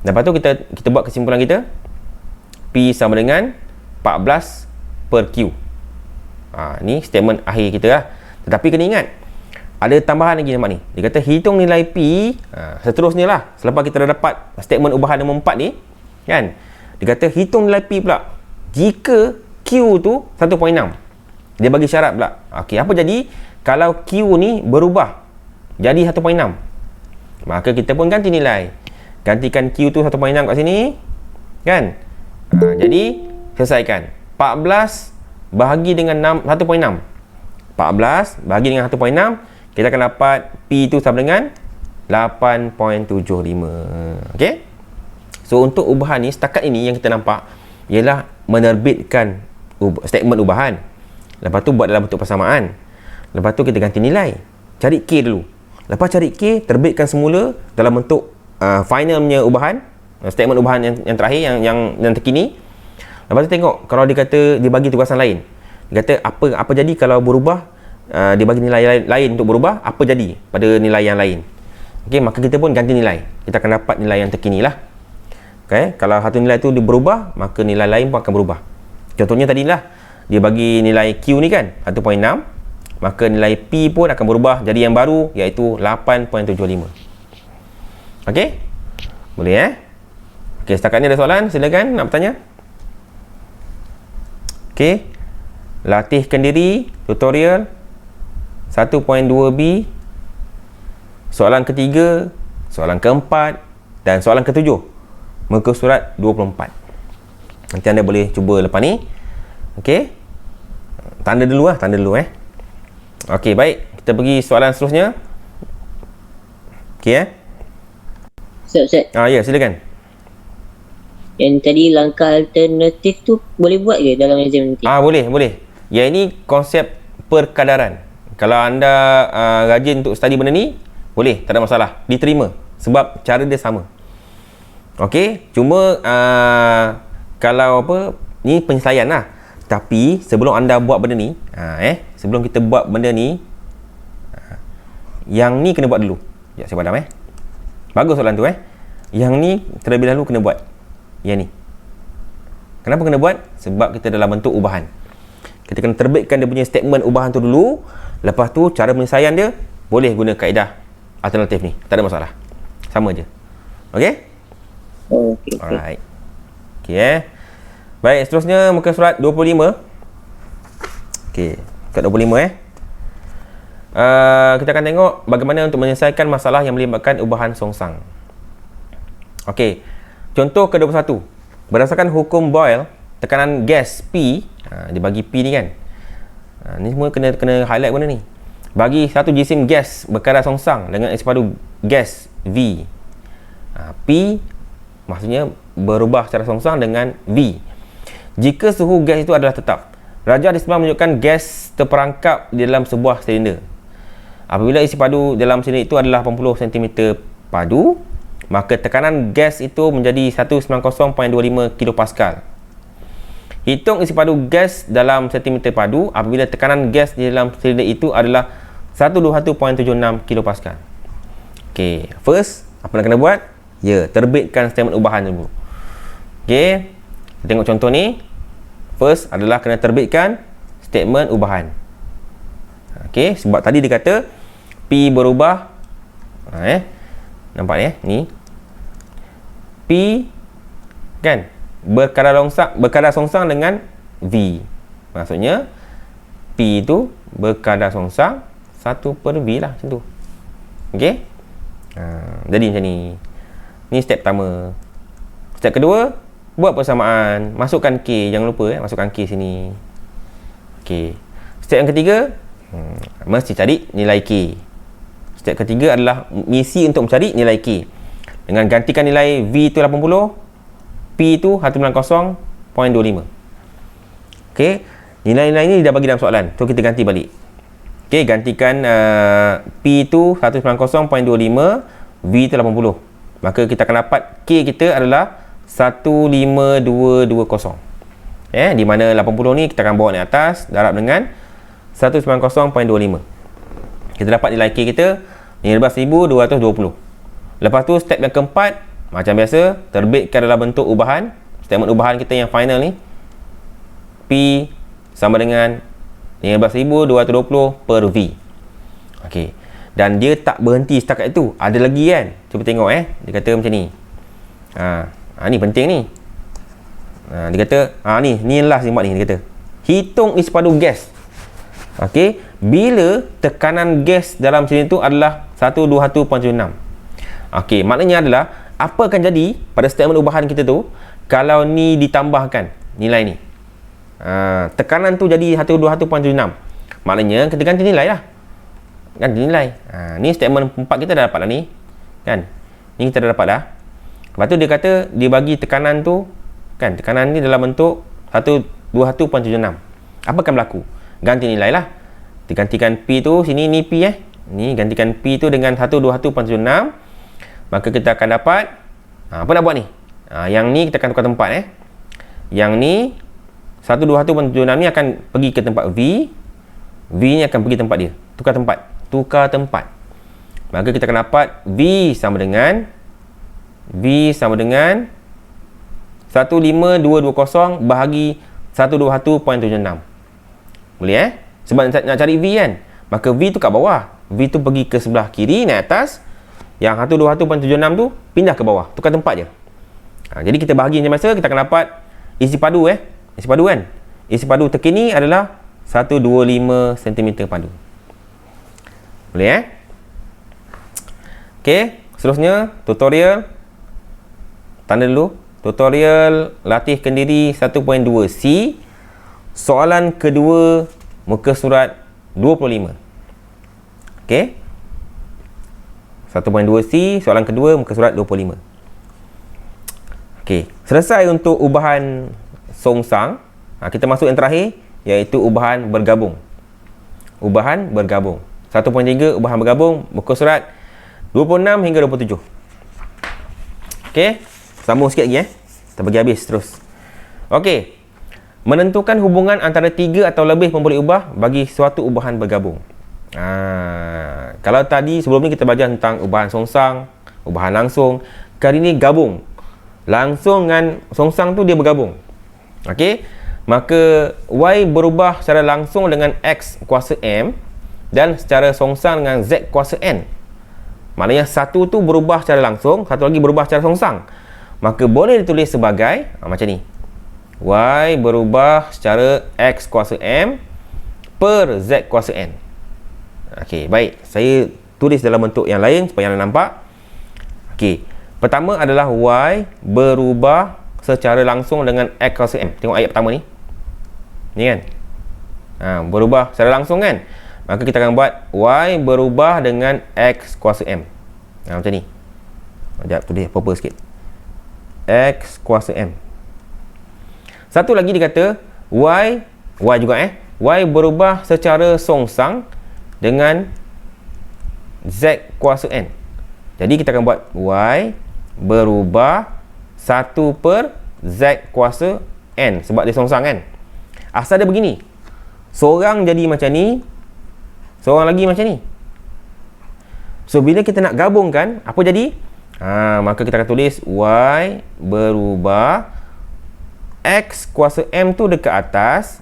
Lepas tu kita buat kesimpulan kita. P sama dengan 14 per Q. Ni statement akhir kita lah. Tetapi kena ingat, ada tambahan lagi nampak ni. Dia kata hitung nilai P seterusnya lah. Selepas kita dah dapat statement ubahan nombor 4 ni kan, dia kata hitung nilai P pula jika Q tu 1.6. Dia bagi syarat pula. Okey, apa jadi kalau Q ni berubah jadi 1.6? Maka kita pun ganti nilai. Gantikan Q tu 1.6 kat sini kan. Jadi selesaikan. 14 bahagi dengan 1.6. 14 bahagi dengan 1.6, kita akan dapat P itu sama dengan 8.75. Okey? So untuk ubahan ni setakat ini yang kita nampak ialah menerbitkan statement ubahan. Lepas tu buat dalam bentuk persamaan. Lepas tu kita ganti nilai. Cari K dulu. Lepas cari K, terbitkan semula dalam bentuk finalnya ubahan, statement ubahan yang terakhir yang terkini. Lepas tu tengok kalau dia kata dia bagi tugasan lain. Dia kata apa jadi kalau berubah, dia bagi nilai lain untuk berubah, apa jadi pada nilai yang lain. Okey, maka kita pun ganti nilai. Kita akan dapat nilai yang terkini lah. Okey, kalau satu nilai tu dia berubah, maka nilai lain pun akan berubah. Contohnya tadilah dia bagi nilai Q ni kan 1.6, maka nilai P pun akan berubah jadi yang baru, iaitu 8.75. Okey? Boleh Okey, setakat ni ada soalan? Silakan nak bertanya. Okey. Latihkan diri, tutorial 1.2b, soalan ketiga, soalan keempat dan soalan ketujuh, muka surat 24. Nanti anda boleh cuba lepas ni. Okey, tanda dulu Okey, baik, kita pergi soalan seterusnya. Okey Siap. ya, silakan. yang tadi langkah alternatif tu boleh buat ke dalam exam nanti? Boleh. Yang ini konsep perkadaran. Kalau anda rajin untuk study benda ni, boleh, tak ada masalah, diterima sebab cara dia sama. Okey, cuma kalau apa, ni penyesuaian lah. Tapi sebelum anda buat benda ni, sebelum kita buat benda ni, yang ni kena buat dulu. Sekejap saya padam. Bagus soalan tu. Yang ni terlebih dahulu kena buat. Yang ni. Kenapa kena buat? Sebab kita dalam bentuk ubahan. Kita kena terbitkan dia punya statement ubahan tu dulu. Lepas tu cara penyelesaian dia boleh guna kaedah alternatif ni. Tak ada masalah. Sama je. Okey? Okay. Alright. Okey Baik, seterusnya muka surat 25. Okey, surat 25 kita akan tengok bagaimana untuk menyelesaikan masalah yang melibatkan ubahan songsang. Okey. Contoh ke-21. Berdasarkan hukum Boyle, tekanan gas P, dia bagi P ni kan. Ni semua kena highlight benda ni. Bagi satu jisim gas berkadar songsang dengan sipadu gas V. P maksudnya berubah secara songsang dengan V. Jika suhu gas itu adalah tetap, rajah di sebelah menunjukkan gas terperangkap di dalam sebuah silinder. Apabila isi padu dalam silinder itu adalah 80 cm padu, maka tekanan gas itu menjadi 190.25 kPa. Hitung isi padu gas dalam cm padu apabila tekanan gas di dalam silinder itu adalah 121.76 kPa. Okey, first apa nak kena buat? Terbitkan statement ubahan dulu. Okey, tengok contoh ni. First adalah kena terbitkan statement ubahan. Okey, sebab tadi dia kata P berubah. Nampak ni? P kan berkadar songsang dengan V. Maksudnya P itu berkadar songsang 1/V lah, macam tu. Okey? Jadi macam ni. Ni step pertama. Step kedua, buat persamaan, masukkan K, jangan lupa masukkan K sini. Okey. Step yang ketiga, mesti cari nilai K. Step ketiga adalah misi untuk mencari nilai K. Dengan gantikan nilai V itu 80, P itu 190.25. Okey. Nilai-nilai ini dah bagi dalam soalan. So kita ganti balik. Okey, gantikan P itu 190.25, V itu 80. Maka kita akan dapat K kita adalah 15220. Di mana 80 ni kita akan bawa naik atas darab dengan 190.25. Kita dapat nilai K kita 15,220. Lepas tu step yang keempat, macam biasa, terbitkan dalam bentuk ubahan. Statement ubahan kita yang final ni, P sama dengan 15,220 per V. Okey. Dan dia tak berhenti setakat itu. Ada lagi kan? Cuba tengok Dia kata macam ni. Ni penting ni. Dia kata, ni last ni buat ni. Dia kata, hitung isi padu gas. Okey, bila tekanan gas dalam sini tu adalah 121.76. Okey, maknanya adalah apa akan jadi pada statement ubahan kita tu kalau ni ditambahkan nilai ni. Tekanan tu jadi 121.76. Maknanya kita ganti nilai lah. Ganti nilai. Ni statement 4 kita dah dapat dah ni. Kan? Ni kita dah dapat dah. Lepas tu dia kata dia bagi tekanan tu kan, tekanan ni dalam bentuk 121.76. Apa akan berlaku? Ganti nilai lah. Digantikan P tu sini, ni P ni gantikan P tu dengan 121.76. Maka kita akan dapat apa nak buat ni? Yang ni kita akan tukar tempat Yang ni 121.76 ni akan pergi ke tempat V. V ni akan pergi tempat dia. Tukar tempat. Maka kita akan dapat V sama dengan 15220 bahagi 121.76. Boleh Sebab nak cari V kan. Maka V tu kat bawah. V tu pergi ke sebelah kiri, naik atas. Yang 121.76 tu pindah ke bawah. Tukar tempat je. Jadi kita bahagi macam masa, kita akan dapat isi padu isi padu kan. Isi padu terkini adalah 125 cm padu. Boleh Okey, seterusnya tutorial. Tanda dulu. Tutorial latih kendiri 1.2C. Soalan kedua muka surat 25. Okey. 1.2C soalan kedua muka surat 25. Okey, Selesai untuk ubahan songsang. Kita masuk yang terakhir, iaitu ubahan bergabung. Ubahan bergabung. 1.3 ubahan bergabung, muka surat 26 hingga 27. Okey, sambung sikit lagi kita bagi habis terus. Okey, menentukan hubungan antara 3 atau lebih pemberi ubah bagi suatu ubahan bergabung. Kalau tadi sebelum ni kita belajar tentang ubahan songsang, ubahan langsung. Kali ni gabung. Langsung dengan songsang tu dia bergabung. Okey, maka Y berubah secara langsung dengan X kuasa M dan secara songsang dengan Z kuasa N. Maknanya satu tu berubah secara langsung, satu lagi berubah secara songsang. Maka boleh ditulis sebagai macam ni. Y berubah secara X kuasa M per Z kuasa N. Okey, baik. Saya tulis dalam bentuk yang lain supaya anda nampak. Okey. Pertama adalah Y berubah secara langsung dengan X kuasa M. Tengok ayat pertama ni. Ni kan? Berubah secara langsung kan? Maka kita akan buat Y berubah dengan X kuasa M. Macam ni. Sekejap, tulis proper sikit. X kuasa M. Satu lagi dia kata Y juga Y berubah secara songsang dengan Z kuasa N. Jadi kita akan buat Y berubah 1 per Z kuasa N. Sebab dia songsang kan. Asal dia begini. Seorang jadi macam ni, seorang lagi macam ni. So bila kita nak gabungkan, apa jadi? Maka kita akan tulis Y berubah X kuasa M tu dekat atas,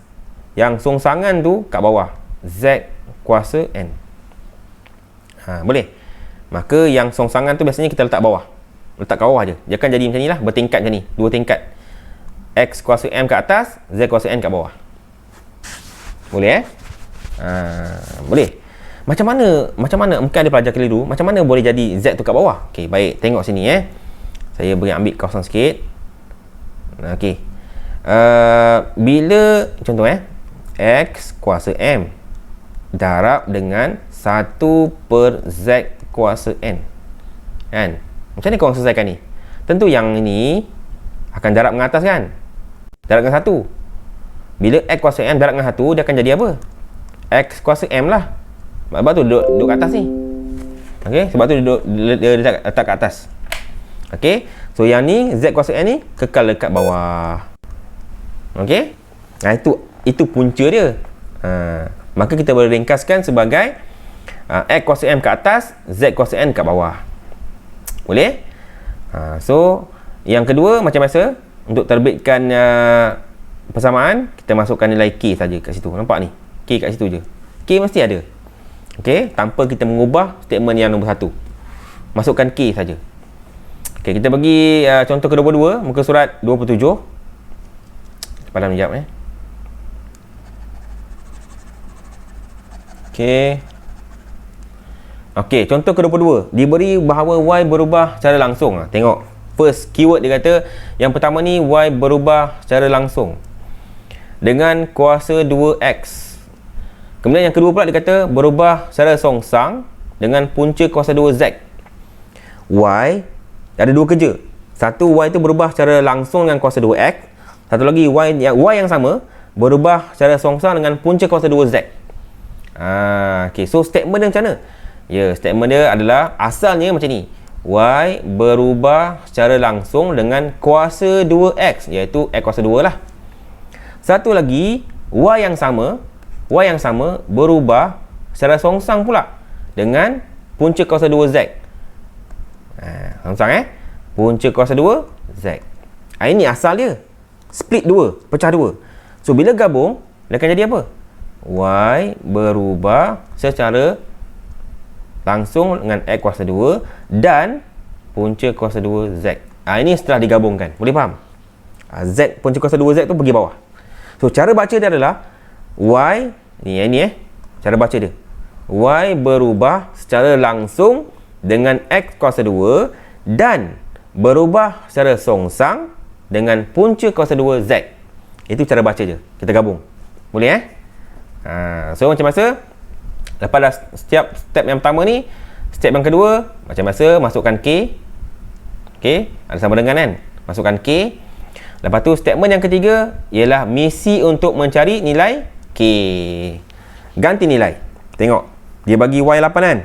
yang songsangan tu kat bawah, Z kuasa N. Boleh? Maka yang songsangan tu biasanya kita letak bawah. Letak kat bawah je. Dia akan jadi macam ni lah, bertingkat macam ni. 2 tingkat. X kuasa M kat atas, Z kuasa N kat bawah. Boleh boleh. Macam mana mungkin ada pelajar keliru, macam mana boleh jadi Z tu kat bawah? Okey, baik, tengok sini Saya beri ambil kawasan sikit. Okey. Bila contoh X kuasa M darab dengan 1 per Z kuasa N. Kan? Macam ni korang selesaikan ni? Tentu yang ini akan darab dengan atas kan? Darab dengan 1. Bila X kuasa M darab dengan 1, dia akan jadi apa? X kuasa M lah. Sebab tu duduk kat atas ni. Okey, sebab tu dia letak kat atas. Okey, so yang ni Z kuasa N ni kekal dekat bawah. Okey, itu punca dia. Maka kita boleh ringkaskan sebagai X kuasa M kat atas, Z kuasa N kat bawah. Boleh? So yang kedua macam biasa, untuk terbitkan persamaan, kita masukkan nilai K saja kat situ. Nampak ni? K kat situ je. K mesti ada. Okey, tanpa kita mengubah statement yang nombor 1. Masukkan K saja. Okey, kita bagi contoh kedua-dua, muka surat 27. Padam sekejap Okey, contoh kedua-dua. Diberi bahawa Y berubah secara langsung. Tengok, first keyword dia kata, yang pertama ni Y berubah secara langsung dengan kuasa 2X. Kemudian yang kedua pula dia kata berubah secara songsang dengan punca kuasa 2Z. Y ada dua kerja. Satu, Y itu berubah secara langsung dengan kuasa 2X. Satu lagi, Y yang sama berubah secara songsang dengan punca kuasa 2Z. Okay, so statement dia macam mana? Ya, statement dia adalah asalnya macam ni. Y berubah secara langsung dengan kuasa 2X, iaitu X kuasa 2 lah. Satu lagi, Y yang sama berubah secara songsang pula dengan punca kuasa 2Z. Songsang punca kuasa 2Z. Ini asal dia. Split 2, pecah 2. So bila gabung, dia akan jadi apa? Y berubah secara langsung dengan X kuasa 2 dan punca kuasa 2Z. Ini setelah digabungkan. Boleh faham? Z, punca kuasa 2Z tu pergi bawah. So cara baca dia adalah Y ni cara baca dia. Y berubah secara langsung dengan X kuasa 2 dan berubah secara songsang dengan punca kuasa 2Z. Itu cara baca je. Kita gabung. Boleh So macam biasa, lepas dah setiap step yang pertama ni, step yang kedua macam biasa, masukkan K. Okey, ada sama dengan kan? Masukkan K. Lepas tu statement yang ketiga ialah misi untuk mencari nilai K. Ganti nilai. Tengok, dia bagi Y8 kan?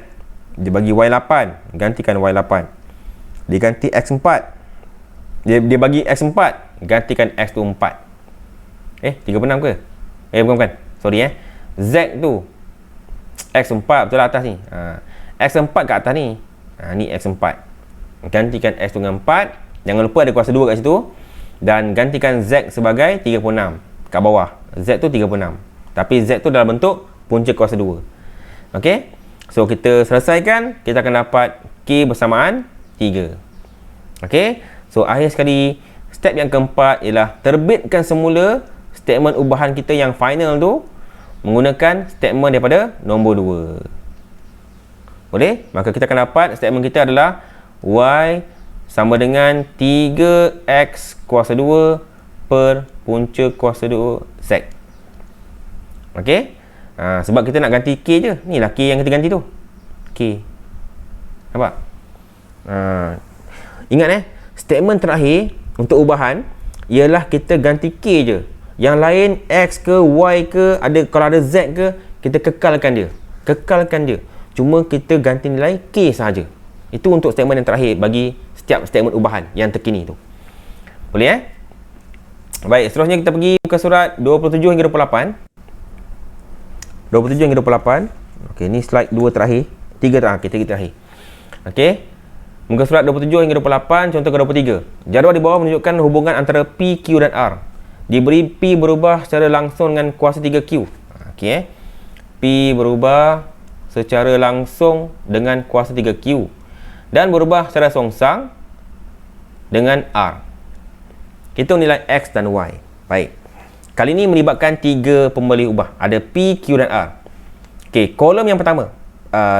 Dia bagi Y8, gantikan Y8. Dia ganti X4. Dia bagi X4, gantikan X tu 4. 36 ke? Bukan. Sorry Z tu X4 betul lah atas ni. X4 kat atas ni. Ni X4. Gantikan X tu dengan 4. Jangan lupa ada kuasa 2 kat situ. Dan gantikan Z sebagai 36 kat bawah. Z tu 36. Tapi Z tu dalam bentuk punca kuasa 2. Okey. So kita selesaikan, kita akan dapat K bersamaan 3. Okey. So akhir sekali, step yang keempat ialah terbitkan semula statement ubahan kita yang final tu menggunakan statement daripada nombor 2. Boleh? Maka kita akan dapat statement kita adalah Y sama dengan 3X kuasa 2 per punca kuasa 2 Z. Okey? Sebab kita nak ganti K je. Ni lah K yang kita ganti tu. K. Nampak? Ingat statement terakhir untuk ubahan ialah kita ganti K je. Yang lain X ke Y ke, kalau ada Z ke, kita kekalkan dia. Cuma kita ganti nilai K sahaja. Itu untuk statement yang terakhir bagi setiap statement ubahan yang terkini tu. Boleh Baik, seterusnya kita pergi ke surat 27 hingga 28. 27 hingga 28. Okey, ni slide 2 terakhir. 3 terakhir. Okey. Muka surat 27 hingga 28, contoh ke 23. Jadual di bawah menunjukkan hubungan antara P, Q dan R. Diberi P berubah secara langsung dengan kuasa 3Q. Okey P berubah secara langsung dengan kuasa 3Q dan berubah secara songsang dengan R. Kita nilai X dan Y. Baik. Kali ini melibatkan 3 pembeli ubah. Ada P, Q dan R. Okey, kolom yang pertama.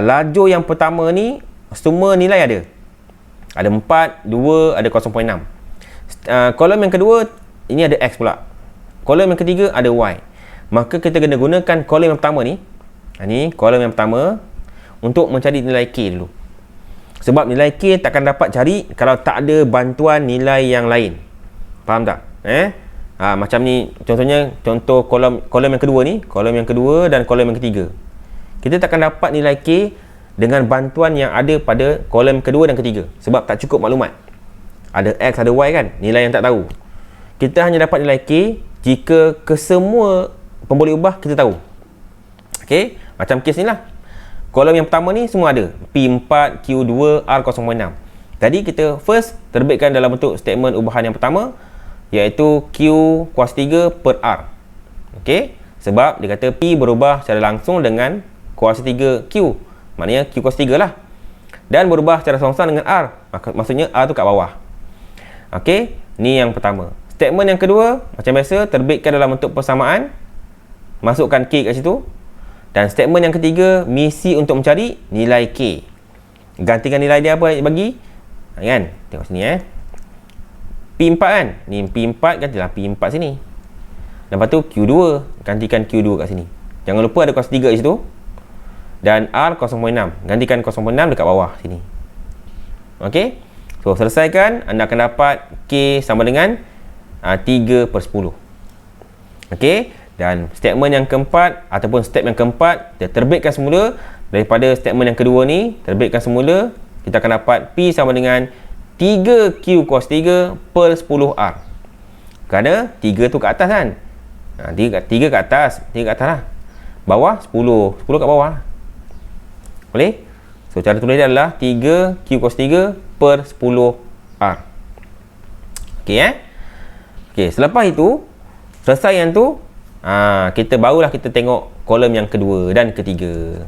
Lajur yang pertama ni semua nilai ada. Ada 4, 2, ada 0.6. Kolom yang kedua, ini ada X pula. Kolom yang ketiga ada Y. Maka kita kena gunakan kolom yang pertama ni. Ni kolom yang pertama untuk mencari nilai K dulu. Sebab nilai K takkan dapat cari kalau tak ada bantuan nilai yang lain. Faham tak? Macam ni contohnya, contoh kolom yang kedua ni, kolom yang kedua dan kolom yang ketiga. Kita takkan dapat nilai K dengan bantuan yang ada pada kolom kedua dan ketiga sebab tak cukup maklumat. Ada X, ada Y kan, nilai yang tak tahu. Kita hanya dapat nilai K jika kesemua pembuli ubah kita tahu. Okey, macam kes ni lah. Kolom yang pertama ni semua ada. P4, Q2, R0.6. Tadi kita first terbitkan dalam bentuk statement ubahan yang pertama, iaitu Q kuasa 3 per R. Okey, sebab dia kata P berubah secara langsung dengan kuasa 3 Q. Maknanya Q kuasa 3 lah. Dan berubah secara songsang dengan R. Maksudnya R tu kat bawah. Okey, ni yang pertama. Statement yang kedua, macam biasa, terbitkan dalam bentuk persamaan. Masukkan K kat situ. Dan statement yang ketiga, misi untuk mencari nilai K. Gantikan nilai dia apa bagi? Kan? Tengok sini P4 kan? Ni P4, gantilah P4 sini. Lepas tu Q2, gantikan Q2 kat sini. Jangan lupa ada kuasa 3 kat situ. Dan R 0.6, gantikan 0.6 dekat bawah sini. Okey? So, selesaikan, anda akan dapat K sama dengan 3/10. Okey? Dan statement yang keempat ataupun step yang keempat, kita terbitkan semula daripada statement yang kedua ni, terbitkan semula, kita akan dapat P sama dengan 3Q kuasa 3 per 10R. Kerana 3 tu kat atas kan. 3 kat atas, 3 kat atas lah. Bawah 10 kat bawah. Boleh? So cara tulis dia adalah 3Q kuasa 3 per 10R. Okey Okey, selepas itu selesai yang tu, kita barulah kita tengok kolom yang kedua dan ketiga.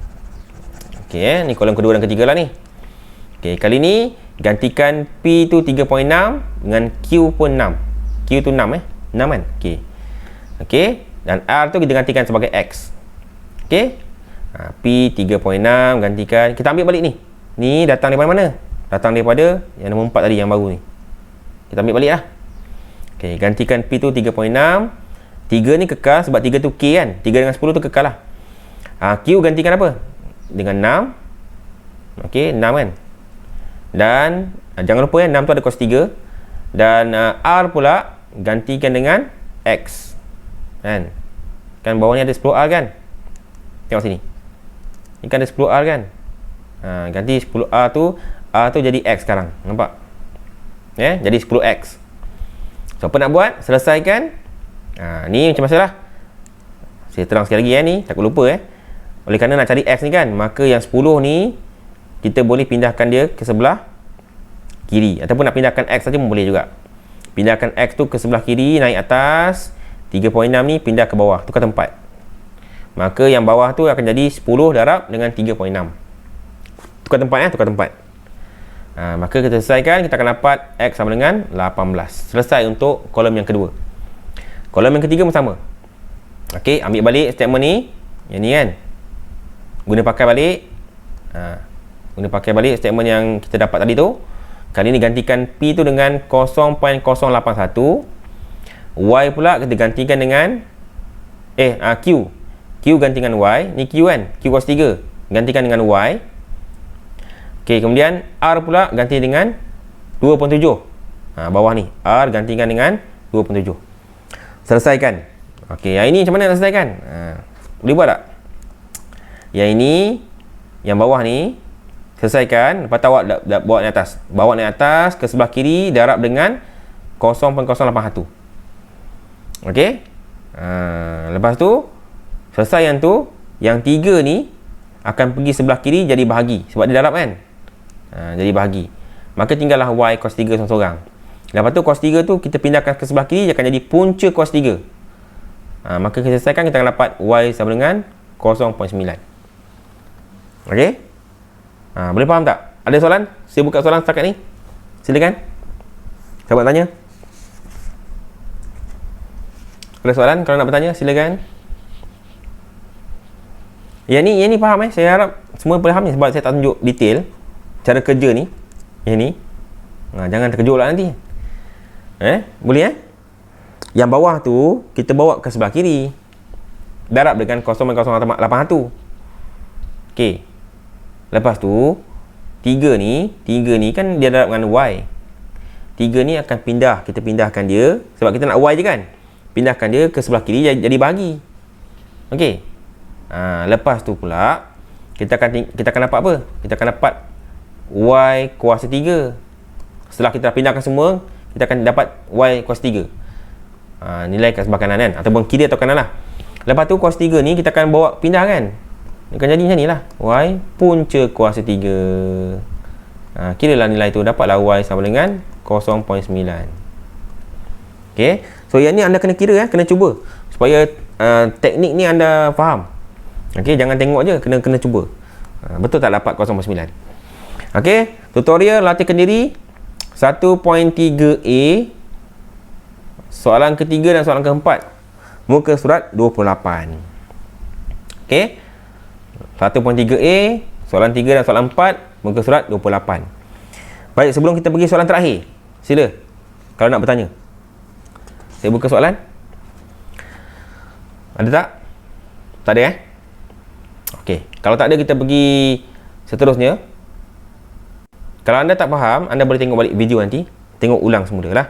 Okey ni kolom kedua dan ketiga lah ni. Okey, kali ni gantikan P tu 3.6 dengan Q pun 6. Q tu 6 6 kan? Okey. Okey, dan R tu kita gantikan sebagai X. Okey. P 3.6 gantikan. Kita ambil balik ni. Ni datang daripada mana? Datang daripada yang nombor 4 tadi yang baru ni. Kita ambil balik lah. Okey, gantikan P tu 3.6. 3 ni kekal sebab 3 tu K kan. 3 dengan 10 tu kekal lah. Q gantikan apa? Dengan 6. Okey, 6 kan. Dan jangan lupa 6 tu ada cos 3. Dan R pula gantikan dengan X. Kan bawah ni ada 10R kan. Tengok sini. Ni kan ada 10R kan. Ganti 10R tu, R tu jadi X sekarang. Nampak? Jadi 10X. So apa nak buat? Selesaikan. Ni macam masalah. Saya terang sekali lagi ni, takut lupa Oleh kerana nak cari X ni kan, maka yang 10 ni kita boleh pindahkan dia ke sebelah kiri, ataupun nak pindahkan X saja pun boleh juga. Pindahkan X tu ke sebelah kiri, naik atas. 3.6 ni pindah ke bawah, tukar tempat. Maka yang bawah tu akan jadi 10 darab dengan 3.6. Tukar tempat tukar tempat. Maka kita selesaikan, kita akan dapat X sama dengan 18. Selesai untuk kolom yang kedua. Kolom yang ketiga pun sama. Okey, ambil balik statement ni. Yang ni kan. Guna pakai balik. Guna pakai balik statement yang kita dapat tadi tu. Kali ni gantikan P tu dengan 0.081. Y pula kita gantikan dengan Q. Q gantikan Y. Ni Q kan. Q cos 3. Gantikan dengan Y. Okey, kemudian R pula ganti dengan 2.7. Bawah ni. R gantikan dengan 2.7. Selesaikan. Okey, yang ini macam mana nak selesaikan? Boleh buat tak? Yang ini, yang bawah ni, selesaikan. Lepas tu awak bawa naik atas. Bawa naik atas ke sebelah kiri, darab dengan 0.081. Okey? Lepas tu, selesai yang tu, yang 3 ni akan pergi sebelah kiri jadi bahagi. Sebab dia darab kan? Jadi bahagi. Maka tinggallah Y cos 3 seorang-seorang. Lepas tu cos 3 tu kita pindahkan ke sebelah kiri, dia akan jadi punca cos 3. Maka kita selesaikan, kita akan dapat Y sama dengan 0.9. Okey? Boleh faham tak? Ada soalan? Saya buka soalan setakat ni. Silakan. Sahabat tanya. Ada soalan? Kalau nak bertanya, silakan. Yang ni faham Saya harap semua faham ni, sebab saya tak tunjuk detail cara kerja ni. Yang ni. Jangan terkejut lah nanti. Boleh Yang bawah tu kita bawa ke sebelah kiri. Darab dengan 0.081. Okey. Lepas tu 3 ni kan dia darab dengan Y. 3 ni akan pindah, kita pindahkan dia sebab kita nak Y je kan. Pindahkan dia ke sebelah kiri jadi bahagi. Okey. Lepas tu pula kita akan dapat apa? Kita akan dapat Y kuasa 3. Setelah kita pindahkan semua, kita akan dapat Y kuasa 3. Nilai kat sebelah kanan kan, ataupun kiri atau kanan lah. Lepas tu kuasa 3 ni kita akan bawa pindah kan. Dia akan jadi macam ni lah. Y punca kuasa 3. Kiralah nilai tu, dapatlah Y sama dengan 0.9. Okay. So yang ni anda kena kira kena cuba supaya teknik ni anda faham. Okay, jangan tengok je, kena cuba. Betul tak dapat 0.9. Okay, tutorial latihkan diri 1.3a, soalan ketiga dan soalan keempat, muka surat 28. Okay, 1.3a, soalan 3 dan soalan 4, muka surat 28. Baik, sebelum kita pergi soalan terakhir, sila kalau nak bertanya. Saya buka soalan. Ada tak? Tak ada Okey, kalau tak ada kita pergi seterusnya. Kalau anda tak faham, anda boleh tengok balik video nanti. Tengok ulang semula lah.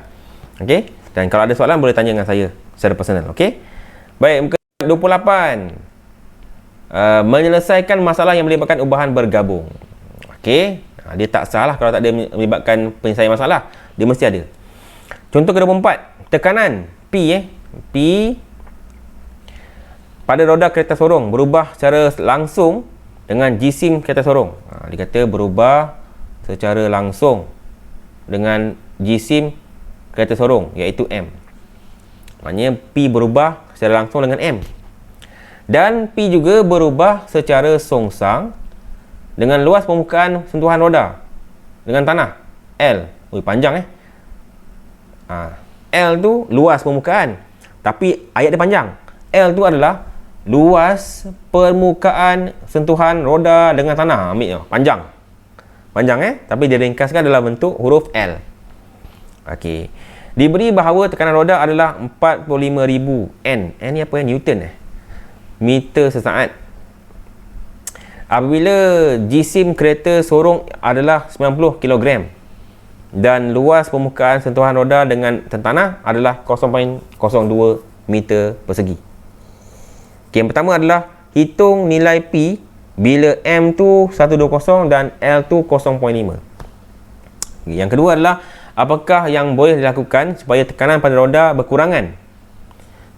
Okey, dan kalau ada soalan boleh tanya dengan saya secara personal. Okey. Baik, muka 28. Menyelesaikan masalah yang melibatkan ubahan bergabung. Okey, dia tak salah kalau tak ada melibatkan penyelesaian masalah. Dia mesti ada. Contoh kedua 4, tekanan P P pada roda kereta sorong berubah secara langsung dengan jisim kereta sorong. Dia kata berubah secara langsung dengan jisim kereta sorong, iaitu M. Maknanya P berubah secara langsung dengan M. Dan P juga berubah secara songsang dengan luas permukaan sentuhan roda dengan tanah L. Panjang L tu luas permukaan, tapi ayat dia panjang. L tu adalah luas permukaan sentuhan roda dengan tanah. Ambil panjang. Tapi diringkaskan dalam bentuk huruf L. Okey. Diberi bahawa tekanan roda adalah 45,000 N. N ni apa Newton meter sesaat. Apabila jisim kereta sorong adalah 90 kg. dan luas permukaan sentuhan roda dengan tanah adalah 0.02 meter persegi. Okay, yang pertama adalah hitung nilai P bila M tu 120 dan L tu 0.5. Yang kedua adalah apakah yang boleh dilakukan supaya tekanan pada roda berkurangan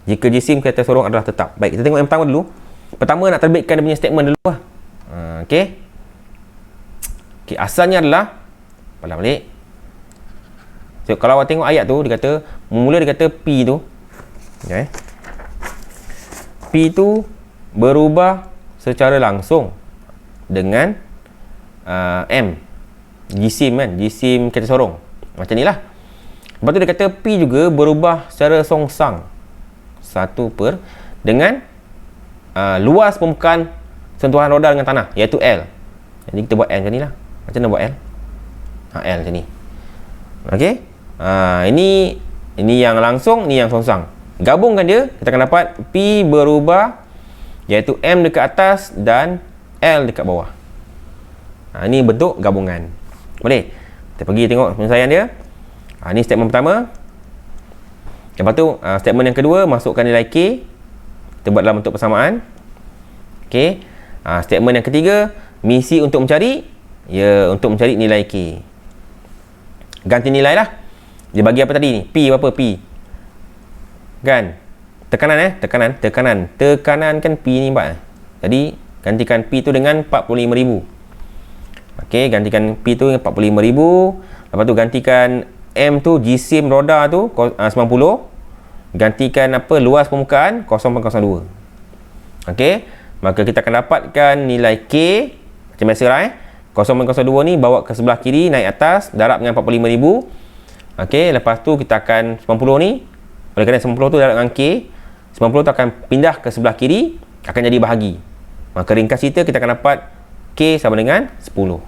jika jisim kereta sorong adalah tetap. Baik, kita tengok yang pertama dulu. Pertama nak terbitkan dia punya statement dulu lah. Okey. Okey, asalnya adalah palang balik. So, kalau awak tengok ayat tu, dia kata mula dia kata P tu. Okay. P tu berubah secara langsung dengan M, jisim kan, jisim kereta sorong macam ni lah. Lepas tu dia kata P juga berubah secara songsang dengan luas permukaan sentuhan roda dengan tanah, iaitu L. Jadi kita buat L macam ni lah. Macam mana buat L? L macam ni. Okey. Ini yang langsung, ni yang songsang. Gabungkan dia, kita akan dapat P berubah, iaitu M dekat atas dan L dekat bawah. Ini bentuk gabungan. Boleh? Kita pergi tengok penyelesaian dia. Ini statement pertama. Lepas tu statement yang kedua, masukkan nilai K. Kita buat dalam bentuk persamaan. Okey. Statement yang ketiga, misi untuk mencari, untuk mencari nilai K. Ganti nilai lah. Dia bagi apa tadi ni? P berapa? P. Kan? Tekanan Tekanan kan P ni 4. Jadi gantikan P tu dengan 45,000. Okey, gantikan P tu dengan 45,000. Lepas tu gantikan M tu jisim roda tu 90. Gantikan luas permukaan 0.02. Okey, maka kita akan dapatkan nilai K macam biasa lah 0.02 ni bawa ke sebelah kiri, naik atas, darab dengan 45,000. Okey, lepas tu kita akan 90 ni, oleh kerana 90 tu darab dengan K, 90 tu akan pindah ke sebelah kiri, akan jadi bahagi. Maka ringkas cerita kita akan dapat K sama dengan 10.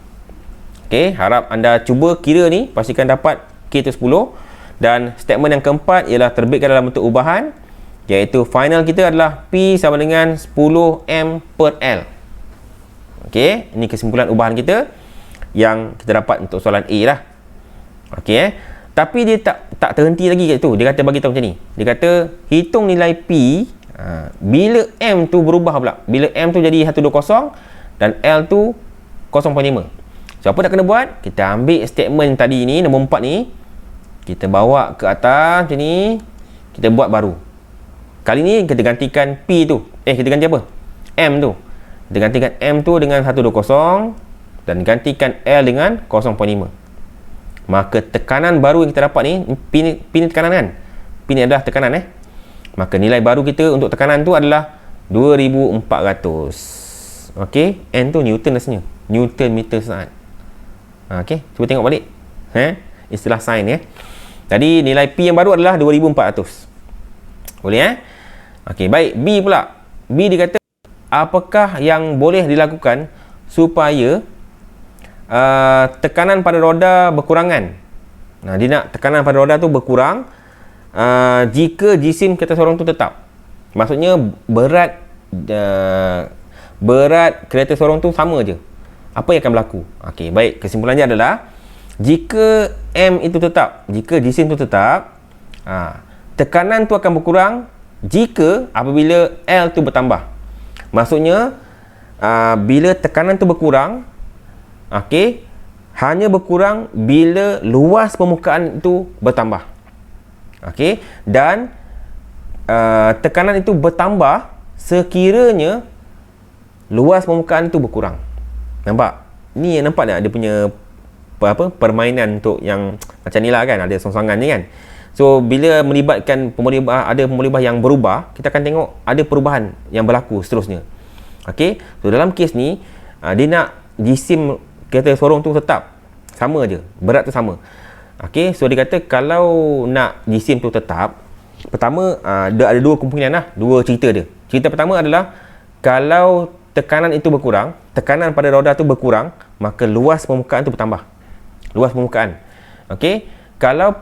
Okey, harap anda cuba kira ni, pastikan dapat K tu 10. Dan statement yang keempat ialah terbitkan dalam bentuk ubahan, iaitu final kita adalah P sama dengan 10 M per L. Okey, ini kesimpulan ubahan kita yang kita dapat untuk soalan A lah. Okey, tapi dia tak terhenti lagi kat tu. Dia kata bagi tahu macam ni. Dia kata hitung nilai P bila M tu berubah pula. Bila M tu jadi 120 dan L tu 0.5. So apa nak kena buat? Kita ambil statement tadi ni, nombor 4 ni, kita bawa ke atas macam ni, kita buat baru. Kali ni kita gantikan P tu. Kita ganti apa? M tu. Kita gantikan M tu dengan 120 dan gantikan L dengan 0.5. Maka tekanan baru yang kita dapat ni, P ni tekanan kan? P ni adalah tekanan Maka nilai baru kita untuk tekanan tu adalah 2400. Okey, N tu Newton rasanya. Newton meter saat. Okey, cuba tengok balik. Istilah sains Tadi nilai P yang baru adalah 2400. Boleh Okey, baik. B pula. B dia kata apakah yang boleh dilakukan supaya tekanan pada roda berkurangan. Dia nak tekanan pada roda tu berkurang jika jisim kereta sorong tu tetap. Maksudnya berat kereta sorong tu sama je. Apa yang akan berlaku? Okey, baik. Kesimpulannya adalah jika M itu tetap, jika jisim tu tetap, tekanan tu akan berkurang jika apabila L tu bertambah. Maksudnya bila tekanan tu berkurang, okey, hanya berkurang bila luas permukaan itu bertambah. Okey, dan tekanan itu bertambah sekiranya luas permukaan itu berkurang. Nampak? Ni yang nampak tak dia punya permainan untuk yang macam ni lah kan, ada songsangan ni kan. So bila melibatkan ada pemolibah yang berubah, kita akan tengok ada perubahan yang berlaku seterusnya. Okey, so dalam kes ni dia nak jisim kereta sorong tu tetap sama je, berat tu sama. Okey, so dia kata kalau nak jisim tu tetap, pertama ada dua kemungkinan lah, dua cerita dia. Cerita pertama adalah kalau tekanan itu berkurang, tekanan pada roda tu berkurang, maka luas permukaan tu bertambah. Luas permukaan. Okey, kalau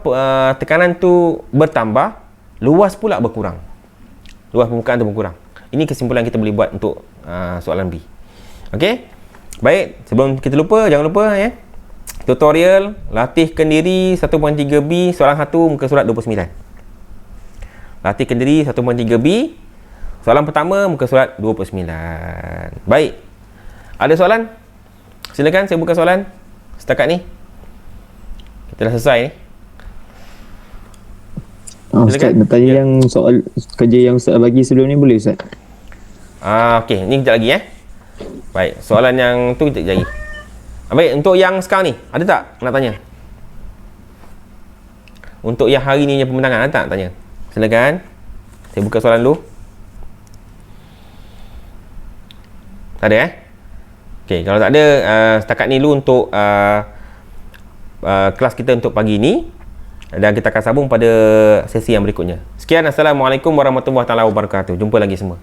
tekanan tu bertambah, luas pula berkurang. Luas permukaan tu berkurang. Ini kesimpulan kita boleh buat untuk soalan B. Okey. Baik, sebelum kita lupa, jangan lupa Tutorial latihkan diri 1.3B soalan 1 muka surat 29. Latihkan diri 1.3B soalan pertama muka surat 29. Baik. Ada soalan? Silakan saya buka soalan setakat ni. Kita dah selesai ni. Ustaz, nak tanya yang soal kerja yang Ustaz bagi sebelum ni boleh Ustaz? Okey, ni kejap lagi Baik, soalan yang tu kejap lagi. Baik, untuk yang sekarang ni, ada tak nak tanya? Untuk yang hari ni punya pembentangan, ada tak nak tanya? Silakan. Saya buka soalan dulu. Tak ada Okey, kalau tak ada, setakat ni dulu untuk kelas kita untuk pagi ni. Dan kita akan sambung pada sesi yang berikutnya. Sekian, Assalamualaikum warahmatullahi wabarakatuh. Jumpa lagi semua.